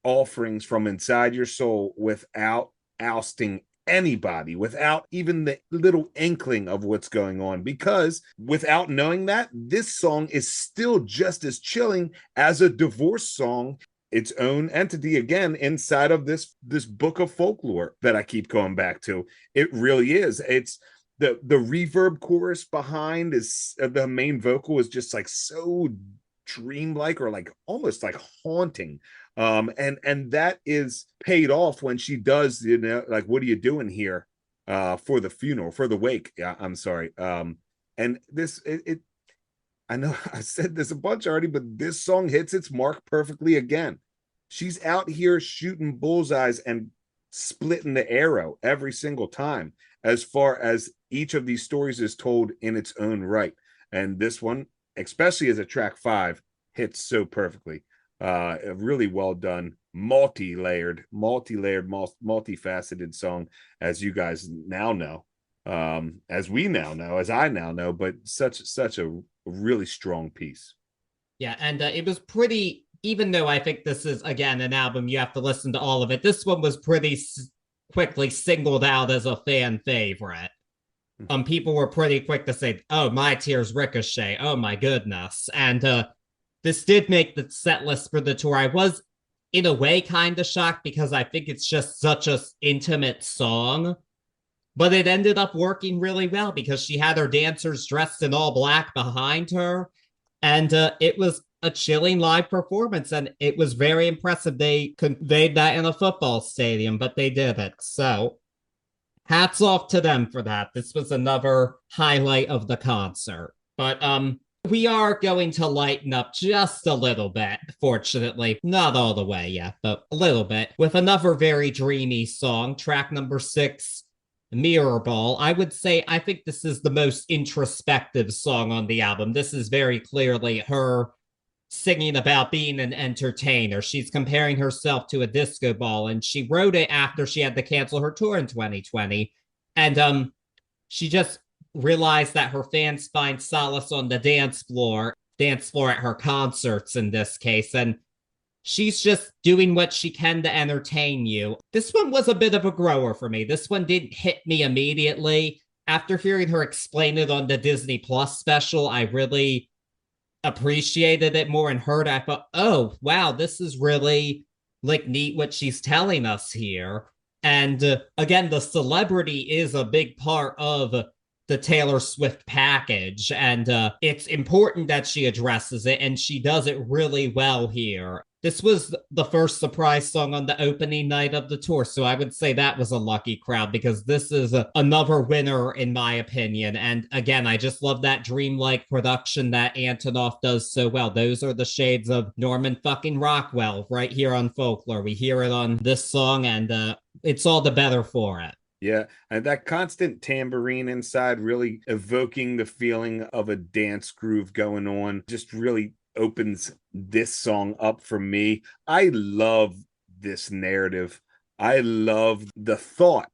offerings from inside your soul without ousting anybody, without even the little inkling of what's going on. Because without knowing that, this song is still just as chilling as a divorce song, its own entity again inside of this book of folklore that I keep going back to. It really is. It's the reverb chorus behind is the main vocal is just like so dreamlike or like almost like haunting. And that is paid off when she does, you know, like, what are you doing here for the funeral, for the wake? Yeah, I'm sorry. And this I know I said this a bunch already, but this song hits its mark perfectly again. She's out here shooting bullseyes and splitting the arrow every single time, as far as each of these stories is told in its own right. And this one, especially as a track 5, hits so perfectly. A really well done, multi-layered, multifaceted song, as you guys now know, as we now know, as I now know, but such a really strong piece. Yeah, and it was pretty, even though I think this is, again, an album, you have to listen to all of it, this one was pretty quickly singled out as a fan favorite. People were pretty quick to say, oh, My Tears Ricochet, oh my goodness. And this did make the set list for the tour. I was, in a way, kind of shocked because I think it's just such an intimate song. But it ended up working really well because she had her dancers dressed in all black behind her. And it was a chilling live performance. And it was very impressive. They conveyed that in a football stadium, but they did it. So hats off to them for that. This was another highlight of the concert. But we are going to lighten up just a little bit, fortunately. Not all the way yet, but a little bit. With another very dreamy song, track number 6, Mirror Ball. I would say I think this is the most introspective song on the album. This is very clearly her singing about being an entertainer. She's comparing herself to a disco ball, and she wrote it after she had to cancel her tour in 2020. And she just realized that her fans find solace on the dance floor at her concerts in this case, and she's just doing what she can to entertain you. This one was a bit of a grower for me. This one didn't hit me immediately. After hearing her explain it on the Disney Plus special, I really appreciated it more and heard. I thought, oh, wow, this is really like neat what she's telling us here. And again, the celebrity is a big part of the Taylor Swift package, and it's important that she addresses it, and she does it really well here. This was the first surprise song on the opening night of the tour, so I would say that was a lucky crowd because this is another winner in my opinion. And again, I just love that dreamlike production that Antonoff does so well. Those are the shades of Norman fucking Rockwell right here on Folklore. We hear it on this song, and it's all the better for it. Yeah, and that constant tambourine inside really evoking the feeling of a dance groove going on just really opens this song up for me. I love this narrative. I love the thought,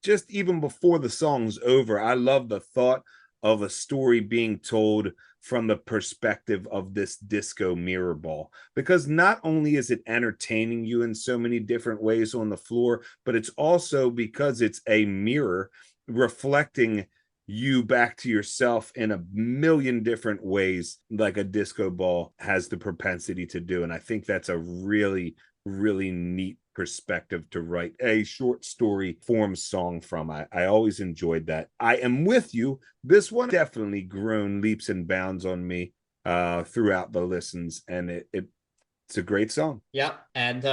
just even before the song's over, I love the thought of a story being told from the perspective of this disco mirror ball, because not only is it entertaining you in so many different ways on the floor, but it's also because it's a mirror reflecting you back to yourself in a million different ways, like a disco ball has the propensity to do. And I think that's a really, really neat perspective to write a short story form song from. I always enjoyed that. I am with you. This one definitely grown leaps and bounds on me throughout the listens, and it's a great song. Yep, and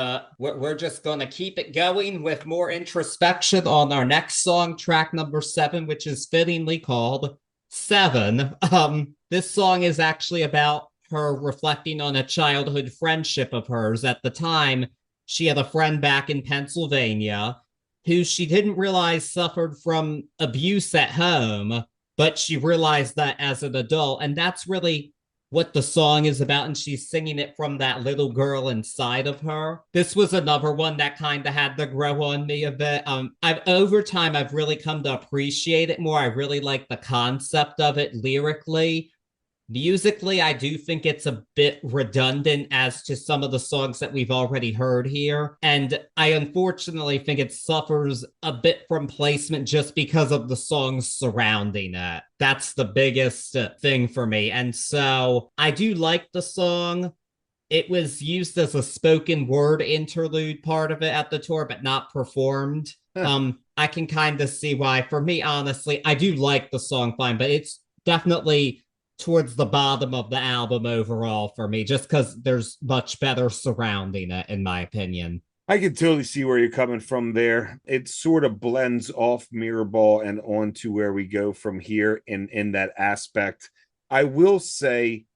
we're just going to keep it going with more introspection on our next song, track number 7, which is fittingly called 7. This song is actually about her reflecting on a childhood friendship of hers. At the time, she had a friend back in Pennsylvania who she didn't realize suffered from abuse at home, but she realized that as an adult, and that's really what the song is about, and she's singing it from that little girl inside of her. This was another one that kind of had to grow on me a bit. I've over time I've really come to appreciate it more. I really like the concept of it lyrically. Musically, I do think it's a bit redundant as to some of the songs that we've already heard here. And I unfortunately think it suffers a bit from placement just because of the songs surrounding it. That's the biggest thing for me. And so I do like the song. It was used as a spoken word interlude part of it at the tour, but not performed. I can kind of see why. For me, honestly, I do like the song fine, but it's definitely towards the bottom of the album overall for me, just because there's much better surrounding it, in my opinion. I can totally see where you're coming from there. It sort of blends off Mirrorball and on to where we go from here in that aspect. I will say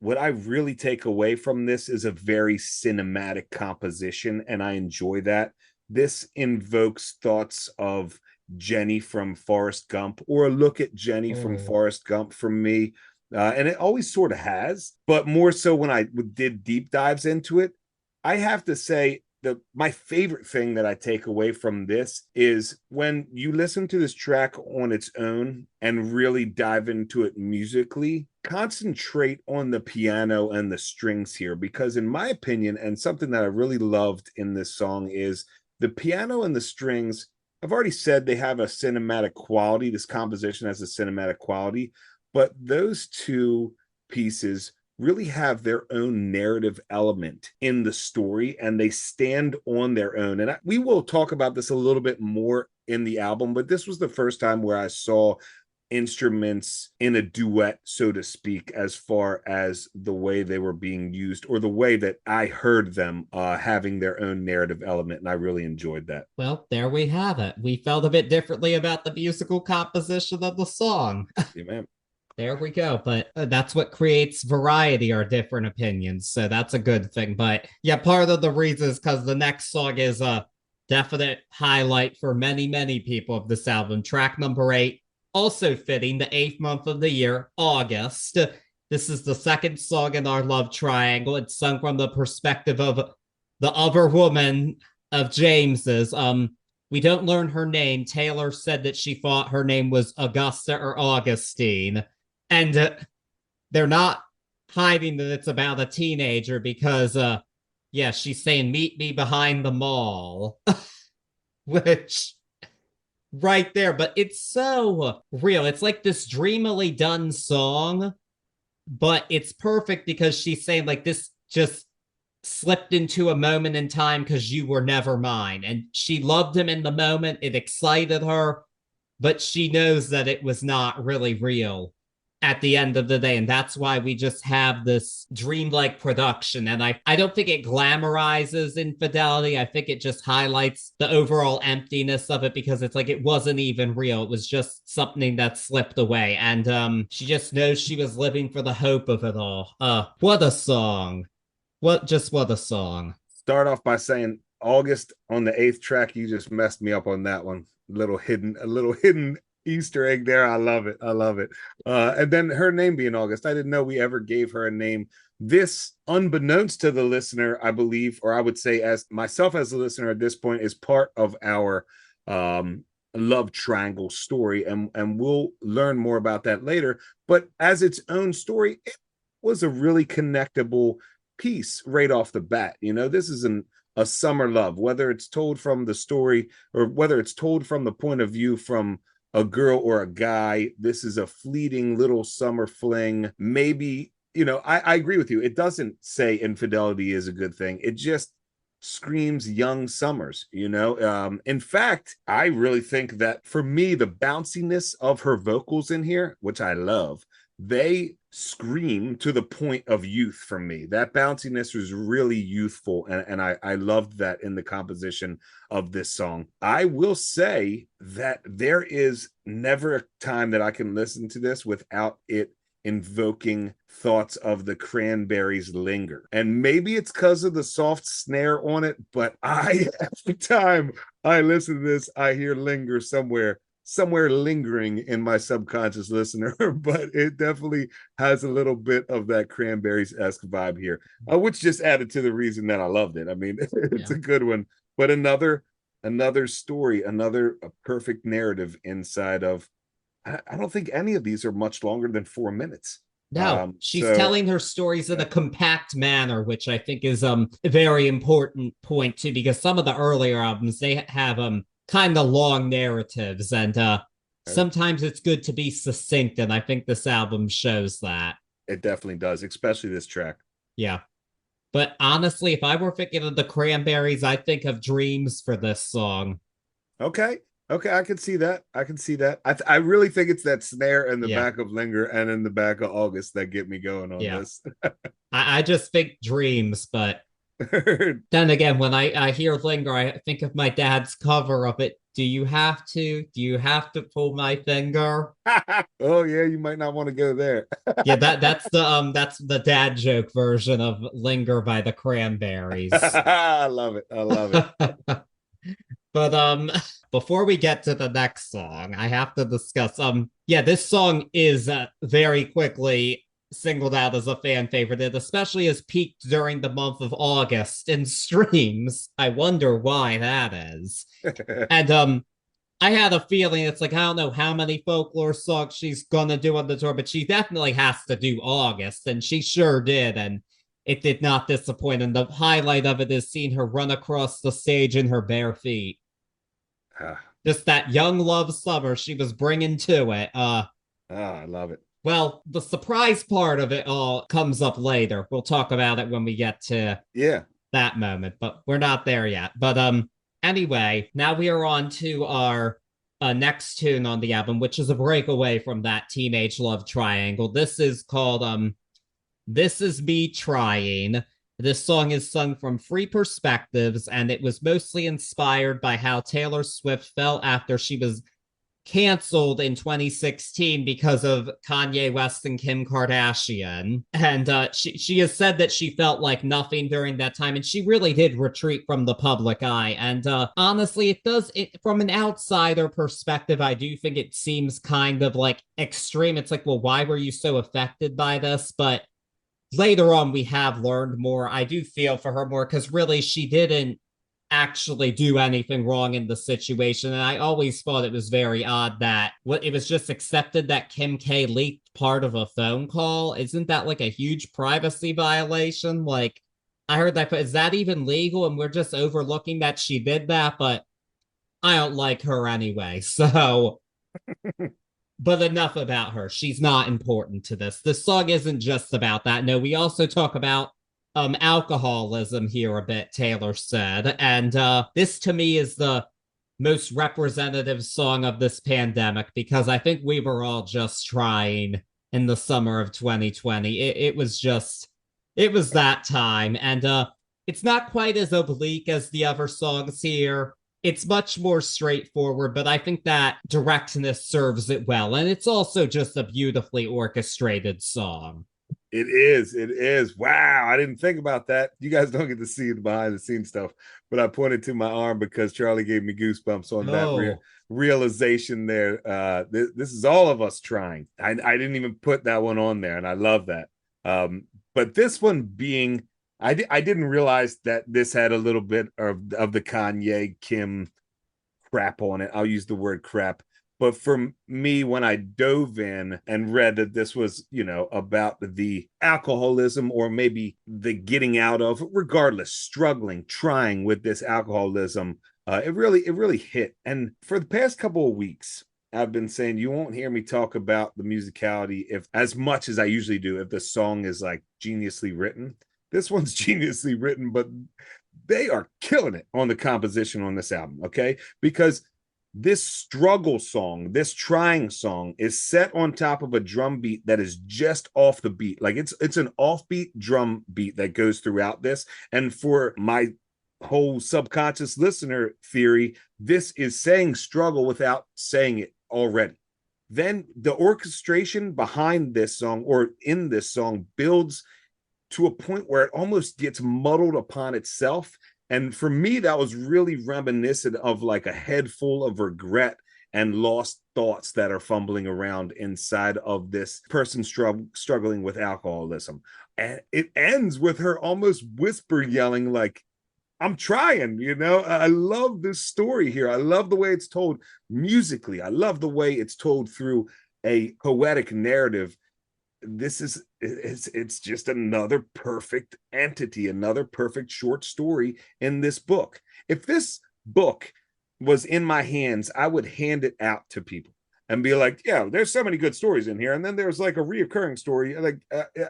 what I really take away from this is a very cinematic composition, and I enjoy that. This invokes thoughts of Jenny from Forrest Gump, or a look at Jenny from Forrest Gump for me. And it always sort of has, but more so when I did deep dives into it. I have to say my favorite thing that I take away from this is when you listen to this track on its own and really dive into it musically, concentrate on the piano and the strings here, because in my opinion, and something that I really loved in this song, is the piano and the strings. I've already said they have a cinematic quality. This composition has a cinematic quality, but those two pieces really have their own narrative element in the story, and they stand on their own. And we will talk about this a little bit more in the album, but this was the first time where I saw instruments in a duet, so to speak, as far as the way they were being used, or the way that I heard them having their own narrative element, and I really enjoyed that. Well, there we have it. We felt a bit differently about the musical composition of the song. Yeah, man. There we go. But that's what creates variety, or different opinions. So that's a good thing. But yeah, part of the reason is because the next song is a definite highlight for many, many people of this album. Track number 8, also fitting the 8th month of the year, August. This is the second song in our love triangle. It's sung from the perspective of the other woman of James's. We don't learn her name. Taylor said that she thought her name was Augusta or Augustine. And they're not hiding that it's about a teenager, because, yeah, she's saying, meet me behind the mall, which right there, but it's so real. It's like this dreamily done song, but it's perfect because she's saying, like, this just slipped into a moment in time because you were never mine. And she loved him in the moment. It excited her, but she knows that it was not really real at the end of the day. And that's why we just have this dreamlike production. And I don't think it glamorizes infidelity. I think it just highlights the overall emptiness of it, because it's like it wasn't even real. It was just something that slipped away. And she just knows she was living for the hope of it all. What a song. What a song. Start off by saying August on the 8th track. You just messed me up on that one. A little hidden Easter egg there. I love it. And then her name being August. I didn't know we ever gave her a name. This, unbeknownst to the listener, I believe, or I would say as myself as a listener at this point, is part of our love triangle story. And we'll learn more about that later. But as its own story, it was a really connectable piece right off the bat. You know, this is a summer love, whether it's told from the story or whether it's told from the point of view from a girl or a guy. This is a fleeting little summer fling. Maybe, you know, I agree with you. It doesn't say infidelity is a good thing. It just screams young summers, you know. In fact, I really think that for me, the bounciness of her vocals in here, which I love, they scream to the point of youth for me. That bounciness was really youthful, and I loved that in the composition of this song. I will say that there is never a time that I can listen to this without it invoking thoughts of the Cranberries' Linger. And maybe it's because of the soft snare on it, but every time I listen to this, I hear Linger somewhere somewhere lingering in my subconscious listener, but it definitely has a little bit of that Cranberries-esque vibe here, which just added to the reason that I loved it. I mean, it's a good one, but another story, another a perfect narrative inside of. I don't think any of these are much longer than 4 minutes. No, she's So telling her stories in a compact manner, which I think is a very important point too, because some of the earlier albums they have kind of long narratives, and sometimes it's good to be succinct, and I think this album shows that. It definitely does, especially this track. Yeah. But honestly, if I were thinking of the Cranberries, I think of Dreams for this song. Okay. Okay, I can see that. I can see that. I really think it's that snare in the back of Linger and in the back of August that get me going on this. I just think Dreams, but then again, when I hear Linger, I think of my dad's cover of it. Do you have to? Do you have to pull my finger? Oh yeah, you might not want to go there. Yeah, that's the dad joke version of Linger by the Cranberries. I love it. I love it. But before we get to the next song, I have to discuss this song is very quickly singled out as a fan favorite. It especially has peaked during the month of August in streams. I wonder why that is. And I had a feeling it's like I don't know how many folklore songs she's gonna do on the tour, but she definitely has to do August, and she sure did, and it did not disappoint. And the highlight of it is seeing her run across the stage in her bare feet. Just that young love summer she was bringing to it. I love it. Well, the surprise part of it all comes up later. We'll talk about it when we get to that moment, but we're not there yet. But anyway, now we are on to our next tune on the album, which is a breakaway from that teenage love triangle. This is called This Is Me Trying. This song is sung from three perspectives, and it was mostly inspired by how Taylor Swift felt after she was canceled in 2016 because of Kanye West and Kim Kardashian. And she has said that she felt like nothing during that time, and she really did retreat from the public eye. And honestly, from an outsider perspective, I do think it seems kind of like extreme. It's like, well, why were you so affected by this? But later on, we have learned more. I do feel for her more because really she didn't actually do anything wrong in the situation. And I always thought it was very odd that it was just accepted that Kim K leaked part of a phone call. Isn't that like a huge privacy violation? Like, I heard that, but is that even legal? And we're just overlooking that she did that, but I don't like her anyway. So but enough about her. She's not important to this. This song isn't just about that. No, we also talk about alcoholism here a bit, Taylor said. And this to me is the most representative song of this pandemic because I think we were all just trying in the summer of 2020. It was that time. And it's not quite as oblique as the other songs here. It's much more straightforward, but I think that directness serves it well. And it's also just a beautifully orchestrated song. It is. It is. Wow. I didn't think about that. You guys don't get to see the behind the scenes stuff, but I pointed to my arm because Charlie gave me goosebumps on that realization there. This is all of us trying. I didn't even put that one on there, and I love that. But this one being, I didn't realize that this had a little bit of the Kanye Kim crap on it. I'll use the word crap. But for me, when I dove in and read that this was, about the alcoholism or maybe the getting out of, regardless, struggling, trying with this alcoholism, it really hit. And for the past couple of weeks, I've been saying you won't hear me talk about the musicality if as much as I usually do if the song is like geniusly written. This one's geniusly written, but they are killing it on the composition on this album, okay? Because this struggle song, this trying song is set on top of a drum beat that is just off the beat. Like it's an offbeat drum beat that goes throughout this. And for my whole subconscious listener theory, this is saying struggle without saying it already. Then the orchestration behind this song or in this song builds to a point where it almost gets muddled upon itself. And for me, that was really reminiscent of like a head full of regret and lost thoughts that are fumbling around inside of this person struggling with alcoholism. And it ends with her almost whisper yelling, like, I'm trying, you know. I love this story here. I love the way it's told musically. I love the way it's told through a poetic narrative. This is it's just another perfect entity, another perfect short story in this book. If this book was in my hands, I would hand it out to people and be like, yeah, there's so many good stories in here. And then there's like a reoccurring story. Like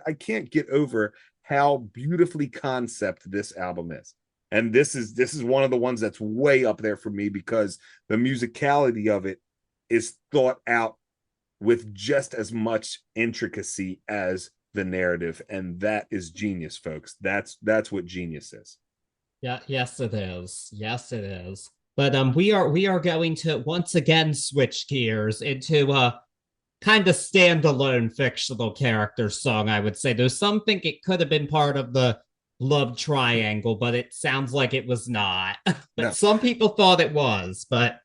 I can't get over how beautifully concept this album is. And this is one of the ones that's way up there for me because the musicality of it is thought out with just as much intricacy as the narrative, and that is genius, folks. That's what genius is. Yeah, yes it is. Yes it is. But we are going to once again switch gears into a kind of standalone fictional character song, I would say. There's some think it could have been part of the love triangle, but it sounds like it was not. But No. some people thought it was. But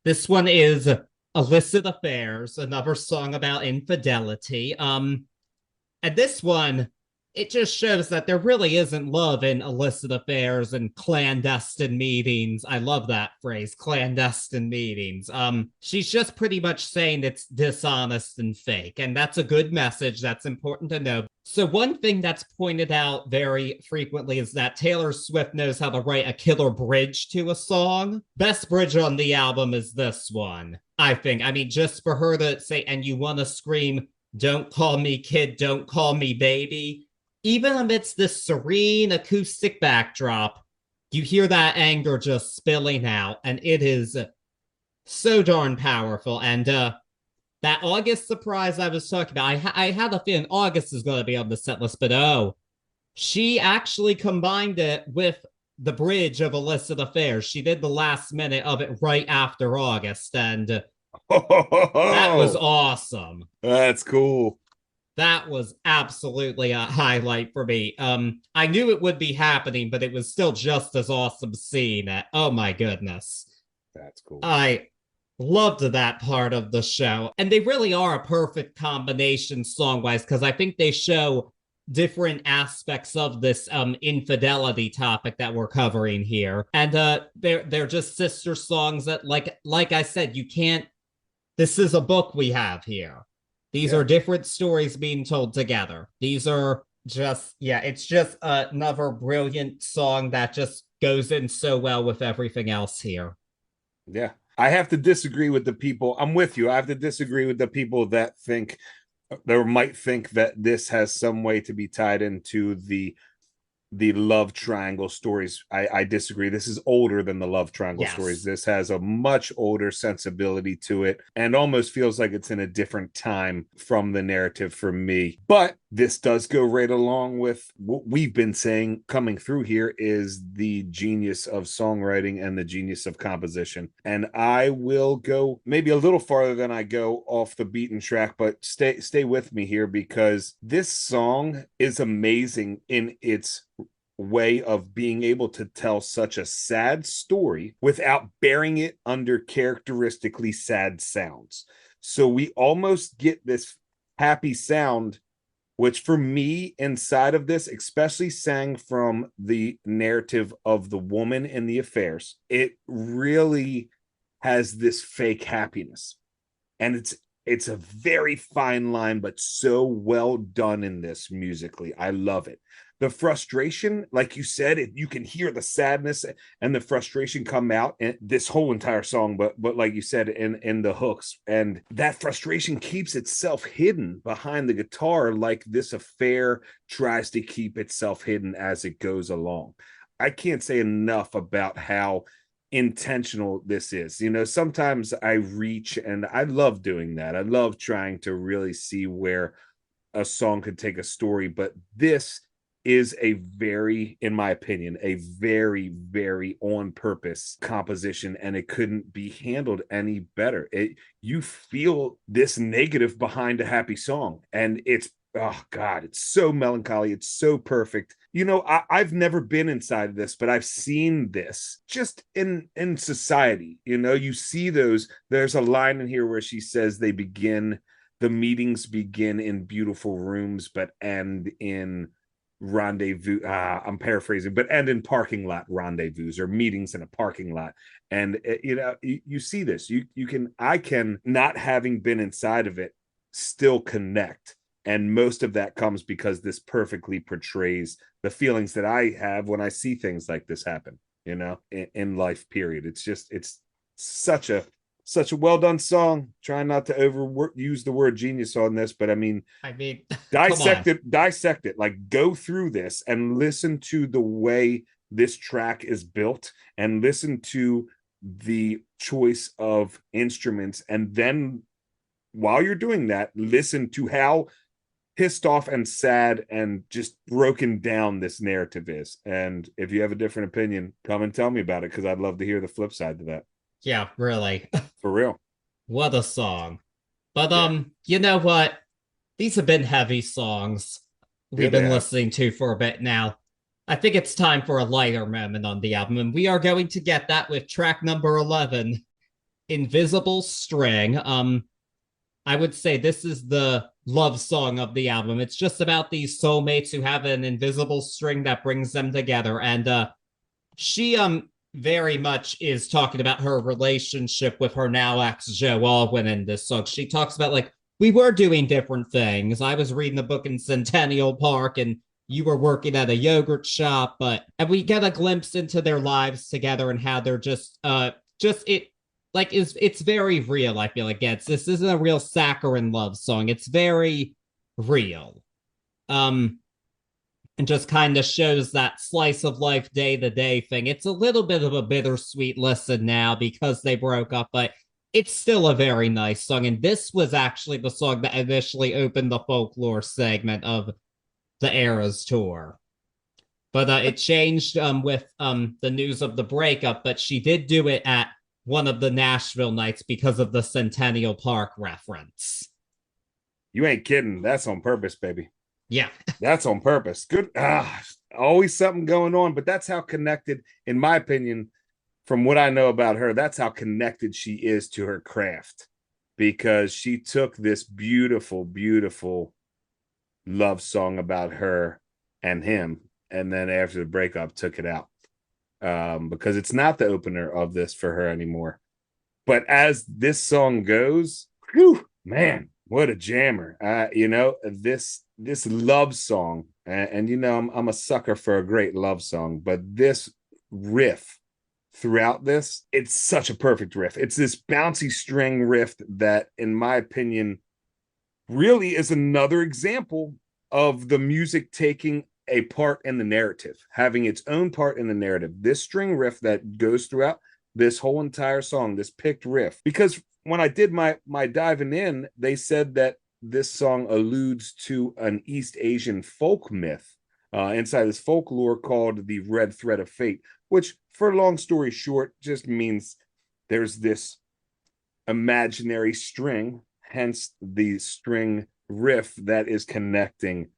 this one is Illicit Affairs, another song about infidelity. And this one, it just shows that there really isn't love in illicit affairs and clandestine meetings. I love that phrase, clandestine meetings. She's just pretty much saying it's dishonest and fake, and that's a good message. That's important to know. So one thing that's pointed out very frequently is that Taylor Swift knows how to write a killer bridge to a song. Best bridge on the album is this one, I think. I mean, just for her to say, and you want to scream, don't call me kid, don't call me baby. Even amidst this serene acoustic backdrop, you hear that anger just spilling out, and it is so darn powerful. And that August surprise I was talking about, I had a feeling August is going to be on the set list, but oh, she actually combined it with the bridge of Illicit Affairs. She did the last minute of it right after August, and that was awesome. That's cool. That was absolutely a highlight for me. I knew it would be happening, but it was still just as awesome seeing it. Oh my goodness. That's cool. I loved that part of the show. And they really are a perfect combination song-wise, because I think they show different aspects of this infidelity topic that we're covering here. And they're just sister songs that, like I said, you can't. This is a book we have here. These are different stories being told together. These are just, it's just another brilliant song that just goes in so well with everything else here. Yeah. I have to disagree with the people. I'm with you. I have to disagree with the people that might think that this has some way to be tied into the love triangle stories. I disagree. This is older than the love triangle stories. This has a much older sensibility to it and almost feels like it's in a different time from the narrative for me. But this does go right along with what we've been saying coming through here is the genius of songwriting and the genius of composition. And I will go maybe a little farther than I go off the beaten track, but stay with me here because this song is amazing in its way of being able to tell such a sad story without burying it under characteristically sad sounds. So we almost get this happy sound, which for me inside of this, especially sang from the narrative of the woman in the affairs, it really has this fake happiness. And it's a very fine line, but so well done in this musically. I love it. The frustration, like you said, you can hear the sadness and the frustration come out in this whole entire song, but like you said, in the hooks. And that frustration keeps itself hidden behind the guitar, like this affair tries to keep itself hidden as it goes along. I can't say enough about how intentional this is. You know, sometimes I reach, and I love doing that. I love trying to really see where a song could take a story, but this is in my opinion, a very, very on purpose composition, and it couldn't be handled any better. You feel this negative behind a happy song, and it's, oh God, it's so melancholy. It's so perfect. I've never been inside this, but I've seen this just in society. You see those. There's a line in here where she says the meetings begin in beautiful rooms, but end in rendezvous. I'm paraphrasing, but end in parking lot rendezvous or meetings in a parking lot. And you see this. I can, not having been inside of it, still connect. And most of that comes because this perfectly portrays the feelings that I have when I see things like this happen, in life, period. It's such a well done song. Trying not to use the word genius on this, but I mean, dissect it, like go through this and listen to the way this track is built and listen to the choice of instruments. And then while you're doing that, listen to how pissed off and sad and just broken down this narrative is. And if you have a different opinion, come and tell me about it, because I'd love to hear the flip side to that. Yeah, really. For real. What a song. But you know what? These have been heavy songs we've been listening to for a bit now. I think it's time for a lighter moment on the album, and we are going to get that with track number 11, Invisible String. I would say this is the love song of the album. It's just about these soulmates who have an invisible string that brings them together. And she very much is talking about her relationship with her now ex Joe Alwyn in this song. She talks about, like, we were doing different things. I was reading a book in Centennial Park and you were working at a yogurt shop, and we get a glimpse into their lives together and how they're it's very real. I feel like this isn't a real saccharine love song. It's very real. And just kind of shows that slice of life day to day thing. It's a little bit of a bittersweet listen now because they broke up, but it's still a very nice song. And this was actually the song that initially opened the folklore segment of the Eras tour. But it changed with the news of the breakup, but she did do it at one of the Nashville nights because of the Centennial Park reference. You ain't kidding. That's on purpose, baby. Yeah. That's on purpose. Good. Always something going on, but that's how connected, in my opinion, from what I know about her, that's how connected she is to her craft, because she took this beautiful, beautiful love song about her and him, and then after the breakup took it out. Because it's not the opener of this for her anymore. But as this song goes, whew, man, what a jammer. This love song, and I'm a sucker for a great love song, but this riff throughout this, it's such a perfect riff. It's this bouncy string riff that, in my opinion, really is another example of the music taking a part in the narrative, having its own part in the narrative. This string riff that goes throughout this whole entire song, this picked riff, because when I did my diving in, they said that this song alludes to an East Asian folk myth inside this folklore called the Red Thread of Fate, which, for long story short, just means there's this imaginary string, hence the string riff that is connecting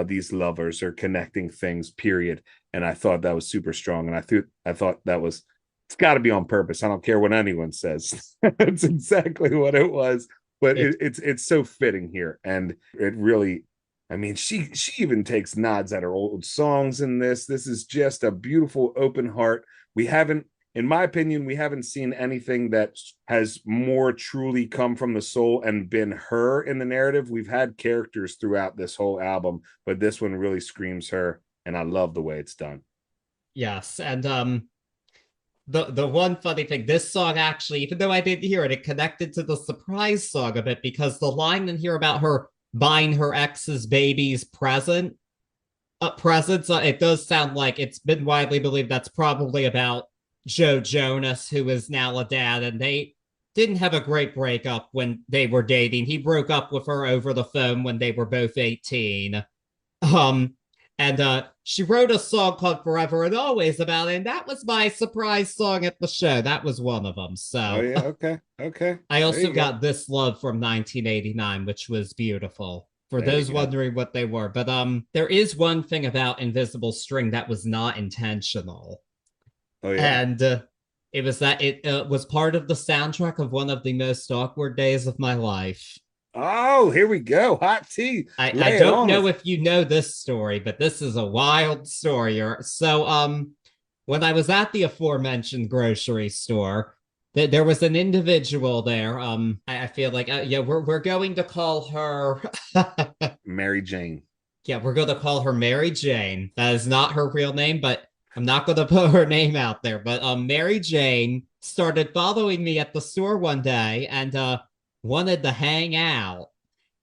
these lovers, or connecting things, period. And I thought that was super strong. And I thought that was, it's got to be on purpose. I don't care what anyone says. It's exactly what it was. But it's so fitting here. And it really, I mean, she even takes nods at her old songs in this. This is just a beautiful open heart. In my opinion, we haven't seen anything that has more truly come from the soul and been her in the narrative. We've had characters throughout this whole album, but this one really screams her, and I love the way it's done. Yes, and the one funny thing, this song actually, even though I didn't hear it, it connected to the surprise song of it, because the line in here about her buying her ex's baby's presents, it does sound like it's been widely believed that's probably about Joe Jonas, who is now a dad, and they didn't have a great breakup when they were dating. He broke up with her over the phone when they were both 18. And she wrote a song called Forever and Always about it, and that was my surprise song at the show. That was one of them. So, oh yeah, okay. I also got This Love from 1989, which was beautiful for There you those go. wondering what they were. But there is one thing about Invisible String that was not intentional. Oh yeah. And it was that it was part of the soundtrack of one of the most awkward days of my life. Oh, here we go. Hot tea. I Lay it don't on know us. if you know this story, but this is a wild story. So when I was at the aforementioned grocery store, there was an individual there. I feel like yeah, we're going to call her Mary Jane. yeah, we're going to call her Mary Jane. That is not her real name, but I'm not going to put her name out there. But Mary Jane started following me at the store one day and wanted to hang out.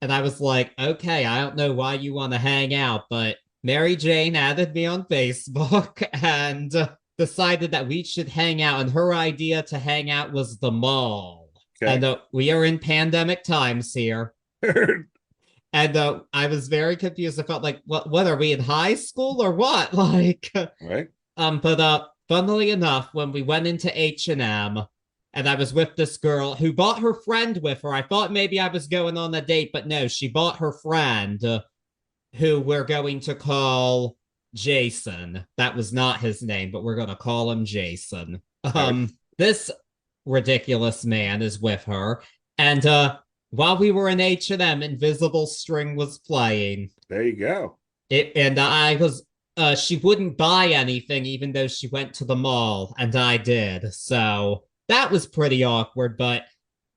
And I was like, okay, I don't know why you want to hang out, but Mary Jane added me on Facebook and decided that we should hang out. And her idea to hang out was the mall. Okay. And we are in pandemic times here. And I was very confused. I felt like, what are we in high school or what? Like, Right. but funnily enough, when we went into H&M and I was with this girl who bought her friend with her, I thought maybe I was going on a date, but no, she bought her friend who we're going to call Jason. That was not his name, but we're going to call him Jason. Right. This ridiculous man is with her. And while we were in H&M, Invisible String was playing. There you go. And I was she wouldn't buy anything even though she went to the mall and I did. So that was pretty awkward, but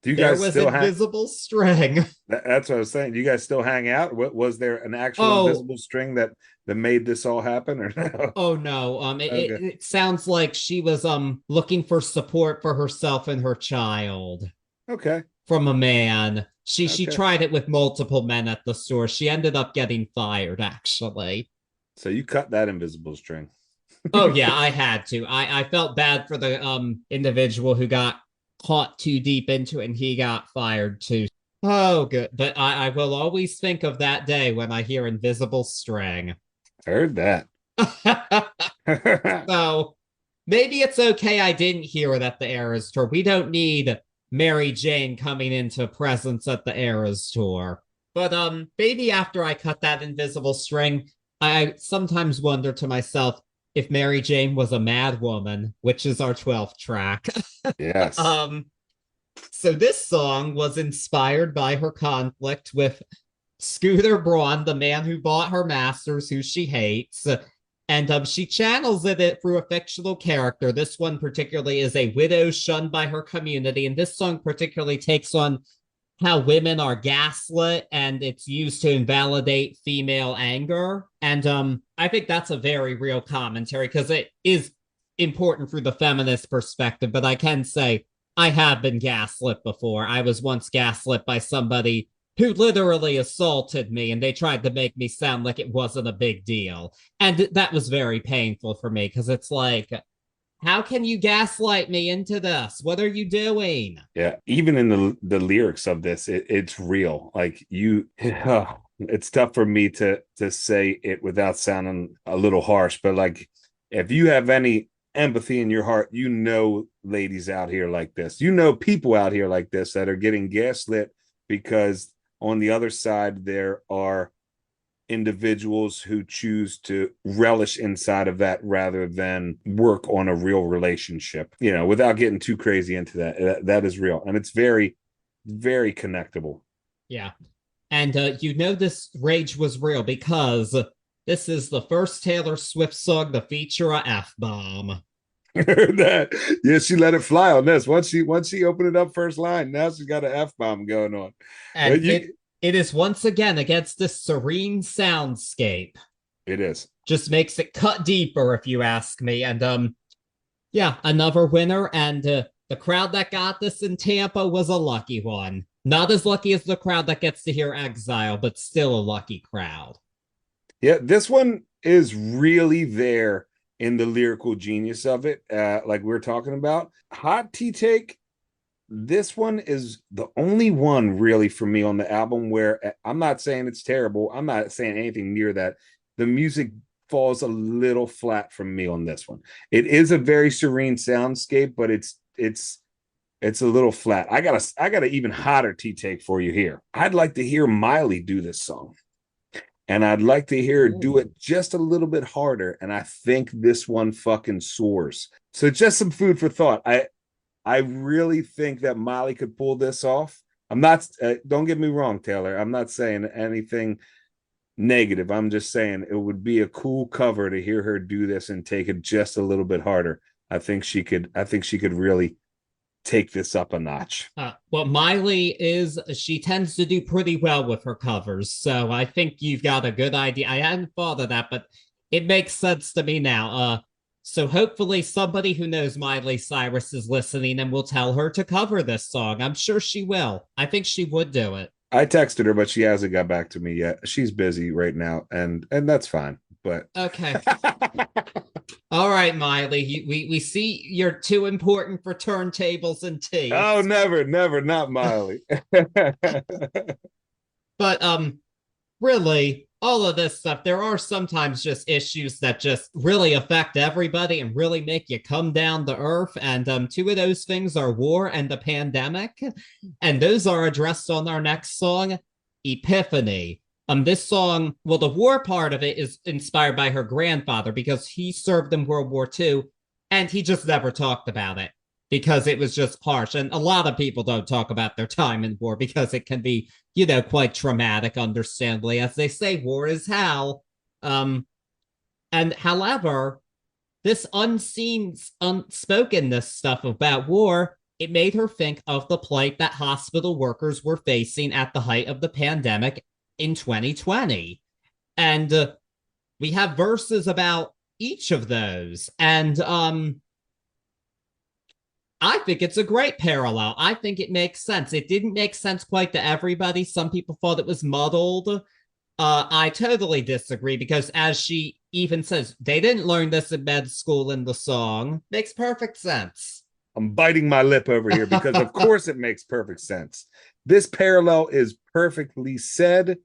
Do you there guys was still hang? invisible string. That's what I was saying. Do you guys still hang out? What was there an actual Oh, invisible string that made this all happen, or no? oh no. Okay. It sounds like she was looking for support for herself and her child Okay. from a man. She Okay. tried it with multiple men at the store. She ended up getting fired actually. So you cut that invisible string. Oh yeah, I had to. I felt bad for the individual who got caught too deep into it and he got fired too. Oh good. But I will always think of that day when I hear invisible string. Heard that. So maybe it's okay I didn't hear it at the Eras tour. We don't need Mary Jane coming into presence at the Eras tour. But maybe after I cut that invisible string, I sometimes wonder to myself if Mary Jane was a mad woman, which is our 12th track. Yes. So this song was inspired by her conflict with Scooter Braun, the man who bought her masters, who she hates. And she channels it through a fictional character. This one particularly is a widow shunned by her community. And this song particularly takes on how women are gaslit and it's used to invalidate female anger. And I think that's a very real commentary because it is important through the feminist perspective. But I can say I have been gaslit before. I was once gaslit by somebody who literally assaulted me and they tried to make me sound like it wasn't a big deal. And that was very painful for me because it's like, how can you gaslight me into this? What are you doing? Yeah. Even in the lyrics of this, it's real. Like you, it's tough for me to say it without sounding a little harsh. But like, if you have any empathy in your heart, you know, ladies out here like this, you know, people out here like this that are getting gaslit because on the other side there are individuals who choose to relish inside of that rather than work on a real relationship, you know, without getting too crazy into that is real and it's very, very connectable. Yeah. And you know this rage was real because this is the first Taylor Swift song to feature a F-bomb. That, yeah, she let it fly on this. Once she opened it up first line, now she's got an F-bomb going on. And it is once again against this serene soundscape. It is. Just makes it cut deeper, if you ask me. And yeah, another winner. And the crowd that got this in Tampa was a lucky one. Not as lucky as the crowd that gets to hear Exile, but still a lucky crowd. Yeah, this one is really there in the lyrical genius of it, like we we're talking about. Hot tea take. This one is the only one really for me on the album where I'm not saying it's terrible. I'm not saying anything near that. The music falls a little flat from me on this one. It is a very serene soundscape, but it's a little flat. I got a even hotter tea take for you here. I'd like to hear Miley do this song. And I'd like to hear her do Ooh. it just a little bit harder. And I think this one fucking soars. So just some food for thought. I really think that Molly could pull this off. I'm not, don't get me wrong, Taylor. I'm not saying anything negative. I'm just saying it would be a cool cover to hear her do this and take it just a little bit harder. I think she could really take this up a notch. What Miley is, she tends to do pretty well with her covers. So I think you've got a good idea. I hadn't thought of that, but it makes sense to me now. So hopefully somebody who knows Miley Cyrus is listening and will tell her to cover this song. I'm sure she will. I think she would do it. I texted her, but she hasn't got back to me yet. She's busy right now, and that's fine. But okay. All right, Miley. We see you're too important for turntables and tea. Oh, never, not Miley. But really, all of this stuff, there are sometimes just issues that just really affect everybody and really make you come down to earth. And two of those things are war and the pandemic. And those are addressed on our next song, Epiphany. This song, well, the war part of it is inspired by her grandfather because he served in World War II and he just never talked about it because it was just harsh. And a lot of people don't talk about their time in war because it can be, quite traumatic, understandably. As they say, war is hell. And however, this unseen, unspokenness stuff about war, it made her think of the plight that hospital workers were facing at the height of the pandemic in 2020. And we have verses about each of those. And I think it's a great parallel. I think it makes sense. It didn't make sense quite to everybody. Some people thought it was muddled. I totally disagree because, as she even says, they didn't learn this in med school in the song. Makes perfect sense. I'm biting my lip over here because, of course, it makes perfect sense. This parallel is perfectly said,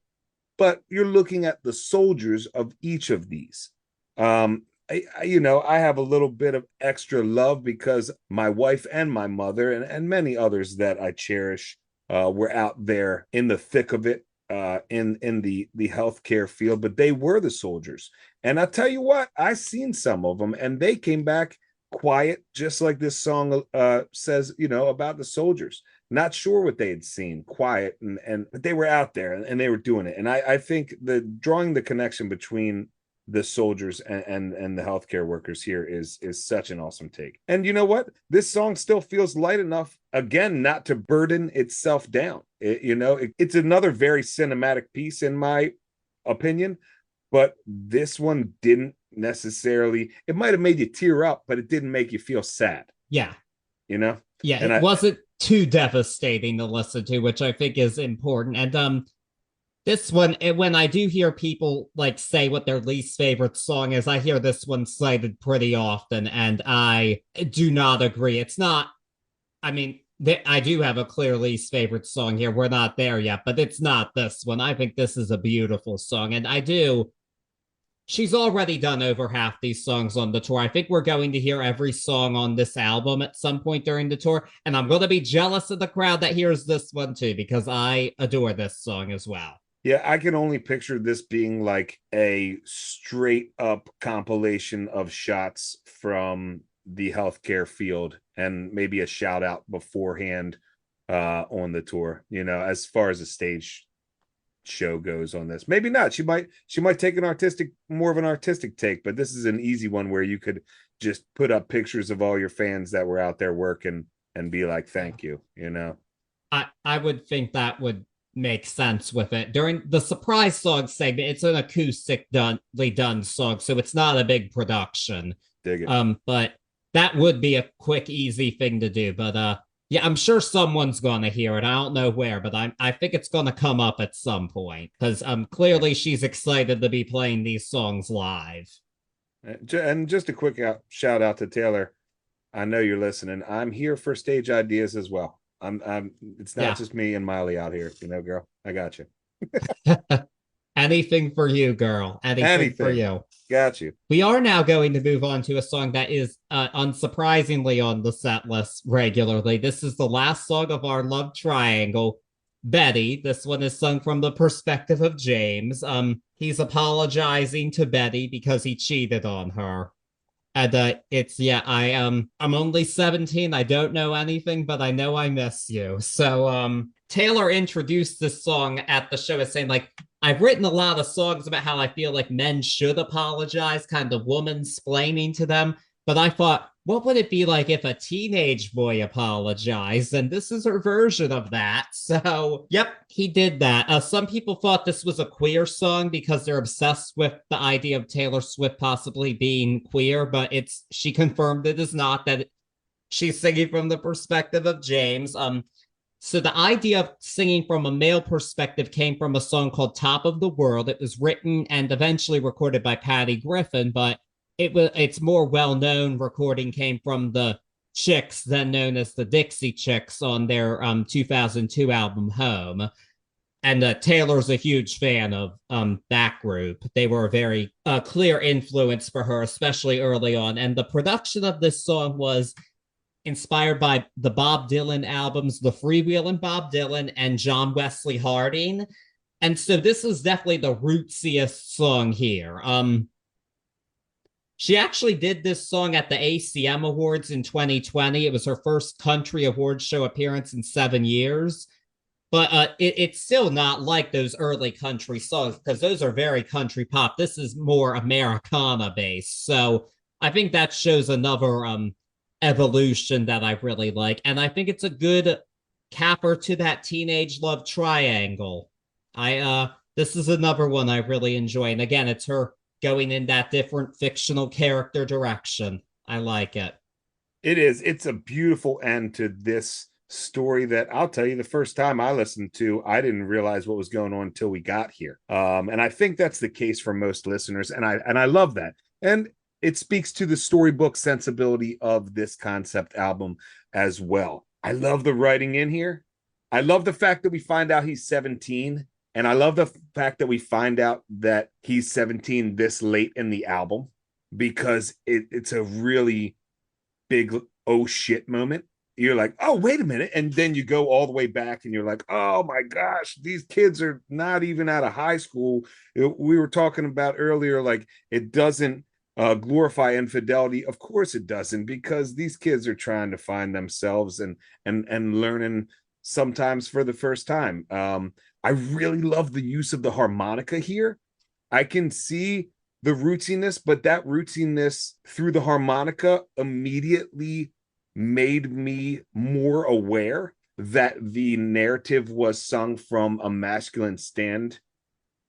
but you're looking at the soldiers of each of these. I have a little bit of extra love because my wife and my mother and many others that I cherish were out there in the thick of it in the healthcare field, but they were the soldiers. And I tell you what, I seen some of them and they came back quiet, just like this song says, about the soldiers. Not sure what they had seen, quiet, but they were out there and they were doing it. And I think drawing the connection between the soldiers and the healthcare workers here is such an awesome take. And you know what? This song still feels light enough, again, not to burden itself down. It's another very cinematic piece in my opinion, but this one didn't necessarily, it might have made you tear up, but it didn't make you feel sad. Yeah. Yeah, and it wasn't too devastating to listen to, which I think is important. And this one, when I do hear people say what their least favorite song is, I hear this one cited pretty often, and I do not agree. It's not, I do have a clear least favorite song here. We're not there yet, but it's not this one. I think this is a beautiful song, and she's already done over half these songs on the tour. I think we're going to hear every song on this album at some point during the tour, and I'm going to be jealous of the crowd that hears this one too, because I adore this song as well. Yeah, I can only picture this being like a straight up compilation of shots from the healthcare field and maybe a shout out beforehand on the tour, as far as a stage show goes on this. Maybe not. She might take more of an artistic take, but this is an easy one where you could just put up pictures of all your fans that were out there working and be like, thank you, I would think that would make sense with it. During the surprise song segment, it's an acoustically done song, so it's not a big production. Dig it. But that would be a quick, easy thing to do. But yeah, I'm sure someone's gonna hear it. I don't know where, but I think it's gonna come up at some point because clearly she's excited to be playing these songs live. And just a quick shout out to Taylor. I know you're listening. I'm here for stage ideas as well. It's not just me and Miley out here, girl. I got you. Anything for you, girl. Anything for you. Got you. We are now going to move on to a song that is unsurprisingly on the set list regularly. This is the last song of our love triangle. Betty. This one is sung from the perspective of James. He's apologizing to Betty because he cheated on her. And it's yeah, I'm only 17. I don't know anything, but I know I miss you. So Taylor introduced this song at the show as saying, like, I've written a lot of songs about how I feel like men should apologize, kind of woman splaining to them. But I thought, what would it be like if a teenage boy apologized? And this is her version of that. So, yep, he did that. Some people thought this was a queer song because they're obsessed with the idea of Taylor Swift possibly being queer, but she confirmed it is not, that she's singing from the perspective of James. So the idea of singing from a male perspective came from a song called Top of the World. It was written and eventually recorded by Patty Griffin, but its more well-known recording came from the Chicks, then known as the Dixie Chicks, on their 2002 album Home. And Taylor's a huge fan of that group. They were a very clear influence for her, especially early on. And the production of this song was inspired by the Bob Dylan albums, The Freewheelin' Bob Dylan and John Wesley Harding. And so this is definitely the rootsiest song here. She actually did this song at the ACM Awards in 2020. It was her first country awards show appearance in 7 years. But it's still not like those early country songs, because those are very country pop. This is more Americana based. So I think that shows another evolution that I really like. And I think it's a good capper to that teenage love triangle. This is another one I really enjoy. And again, it's her going in that different fictional character direction. I like it. It is. It's a beautiful end to this story that I'll tell you, the first time I listened to, I didn't realize what was going on until we got here. And I think that's the case for most listeners. And I love that. And it speaks to the storybook sensibility of this concept album as well. I love the writing in here. I love the fact that we find out he's 17. And I love the fact that we find out that he's 17 this late in the album, because it's a really big oh shit moment. You're like, oh, wait a minute. And then you go all the way back and you're like, oh my gosh, these kids are not even out of high school. We were talking about earlier, like, it doesn't glorify infidelity. Of course it doesn't, because these kids are trying to find themselves and learning sometimes for the first time. I really love the use of the harmonica here. I can see the rootsiness, but that rootsiness through the harmonica immediately made me more aware that the narrative was sung from a masculine stand.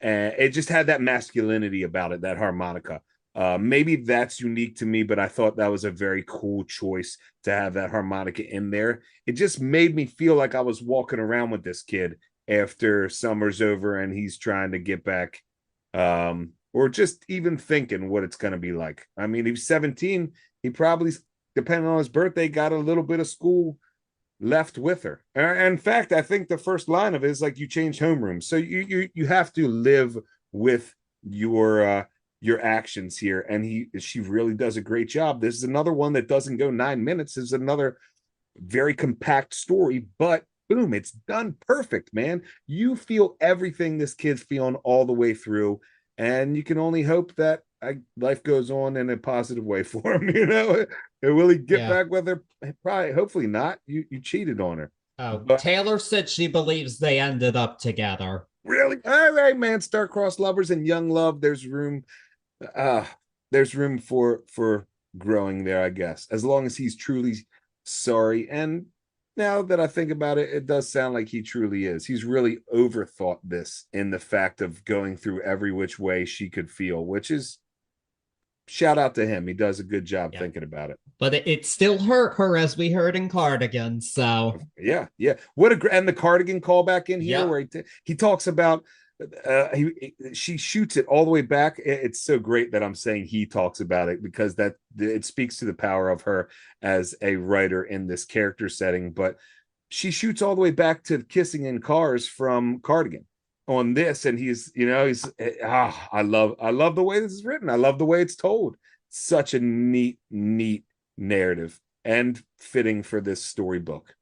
And it just had that masculinity about it, that harmonica. Maybe that's unique to me, but I thought that was a very cool choice to have that harmonica in there. It just made me feel like I was walking around with this kid after summer's over and he's trying to get back, or just even thinking what it's going to be like. I mean, he's 17. He probably, depending on his birthday, got a little bit of school left with her. In fact, I think the first line of it is like, you change homerooms. So you have to live with your actions here. And she really does a great job. This is another one that doesn't go 9 minutes. This is another very compact story, but boom, it's done perfect, man. You feel everything this kid's feeling all the way through, and you can only hope that life goes on in a positive way for him. And will he get back with her? Probably, hopefully not. You cheated on her. Oh, but Taylor said she believes they ended up together. Really? All right, man. Star-crossed lovers and young love. There's room. There's room for growing there, I guess, as long as he's truly sorry. And now that I think about it, it does sound like he truly is. He's really overthought this in the fact of going through every which way she could feel, which is, shout out to him. He does a good job thinking about it. But it still hurt her, as we heard in Cardigan. So yeah. What and the Cardigan callback in here where he talks about she shoots it all the way back. It's so great that I'm saying he talks about it, because that it speaks to the power of her as a writer in this character setting. But she shoots all the way back to kissing in cars from Cardigan on this, and I love the way this is written. I love the way it's told. Such a neat narrative and fitting for this storybook.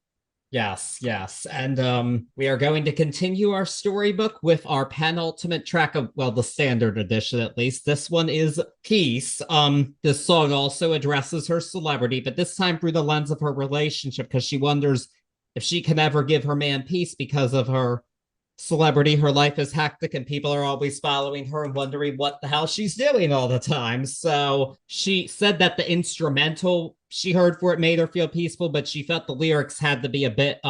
Yes, yes. And we are going to continue our storybook with our penultimate track of, well, the standard edition at least. This one is Peace. This song also addresses her celebrity, but this time through the lens of her relationship, because she wonders if she can ever give her man peace because of her celebrity. Her life is hectic and people are always following her and wondering what the hell she's doing all the time. So she said that the instrumental she heard for it made her feel peaceful, but she felt the lyrics had to be a bit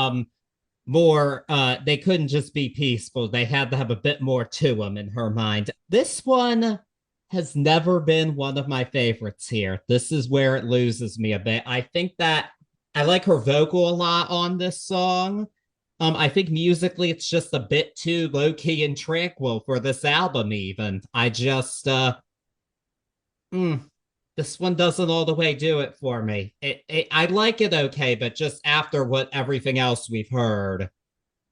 more they couldn't just be peaceful. They had to have a bit more to them in her mind. This one has never been one of my favorites here. This is where it loses me a bit. I think that I like her vocal a lot on this song. I think musically it's just a bit too low key and tranquil for this album. Even I just mm, this one doesn't all the way do it for me. I like it okay, but just after what everything else we've heard,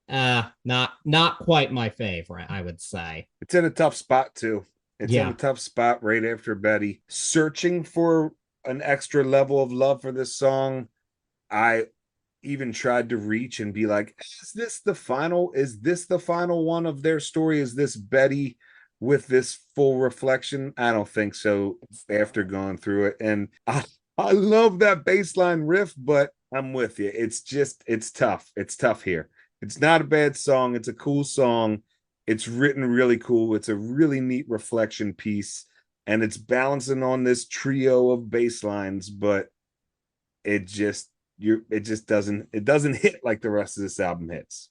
not quite my favorite, I would say. It's in a tough spot too. It's in Yeah. a tough spot right after Betty. Searching for an extra level of love for this song. I even tried to reach and be like, is this the final one of their story? Is this Betty with this full reflection? I don't think so after going through it. And I love that bass line riff, but I'm with you. It's tough. It's tough here. It's not a bad song. It's a cool song. It's written really cool. It's a really neat reflection piece, and it's balancing on this trio of bass lines, but it just doesn't hit like the rest of this album hits.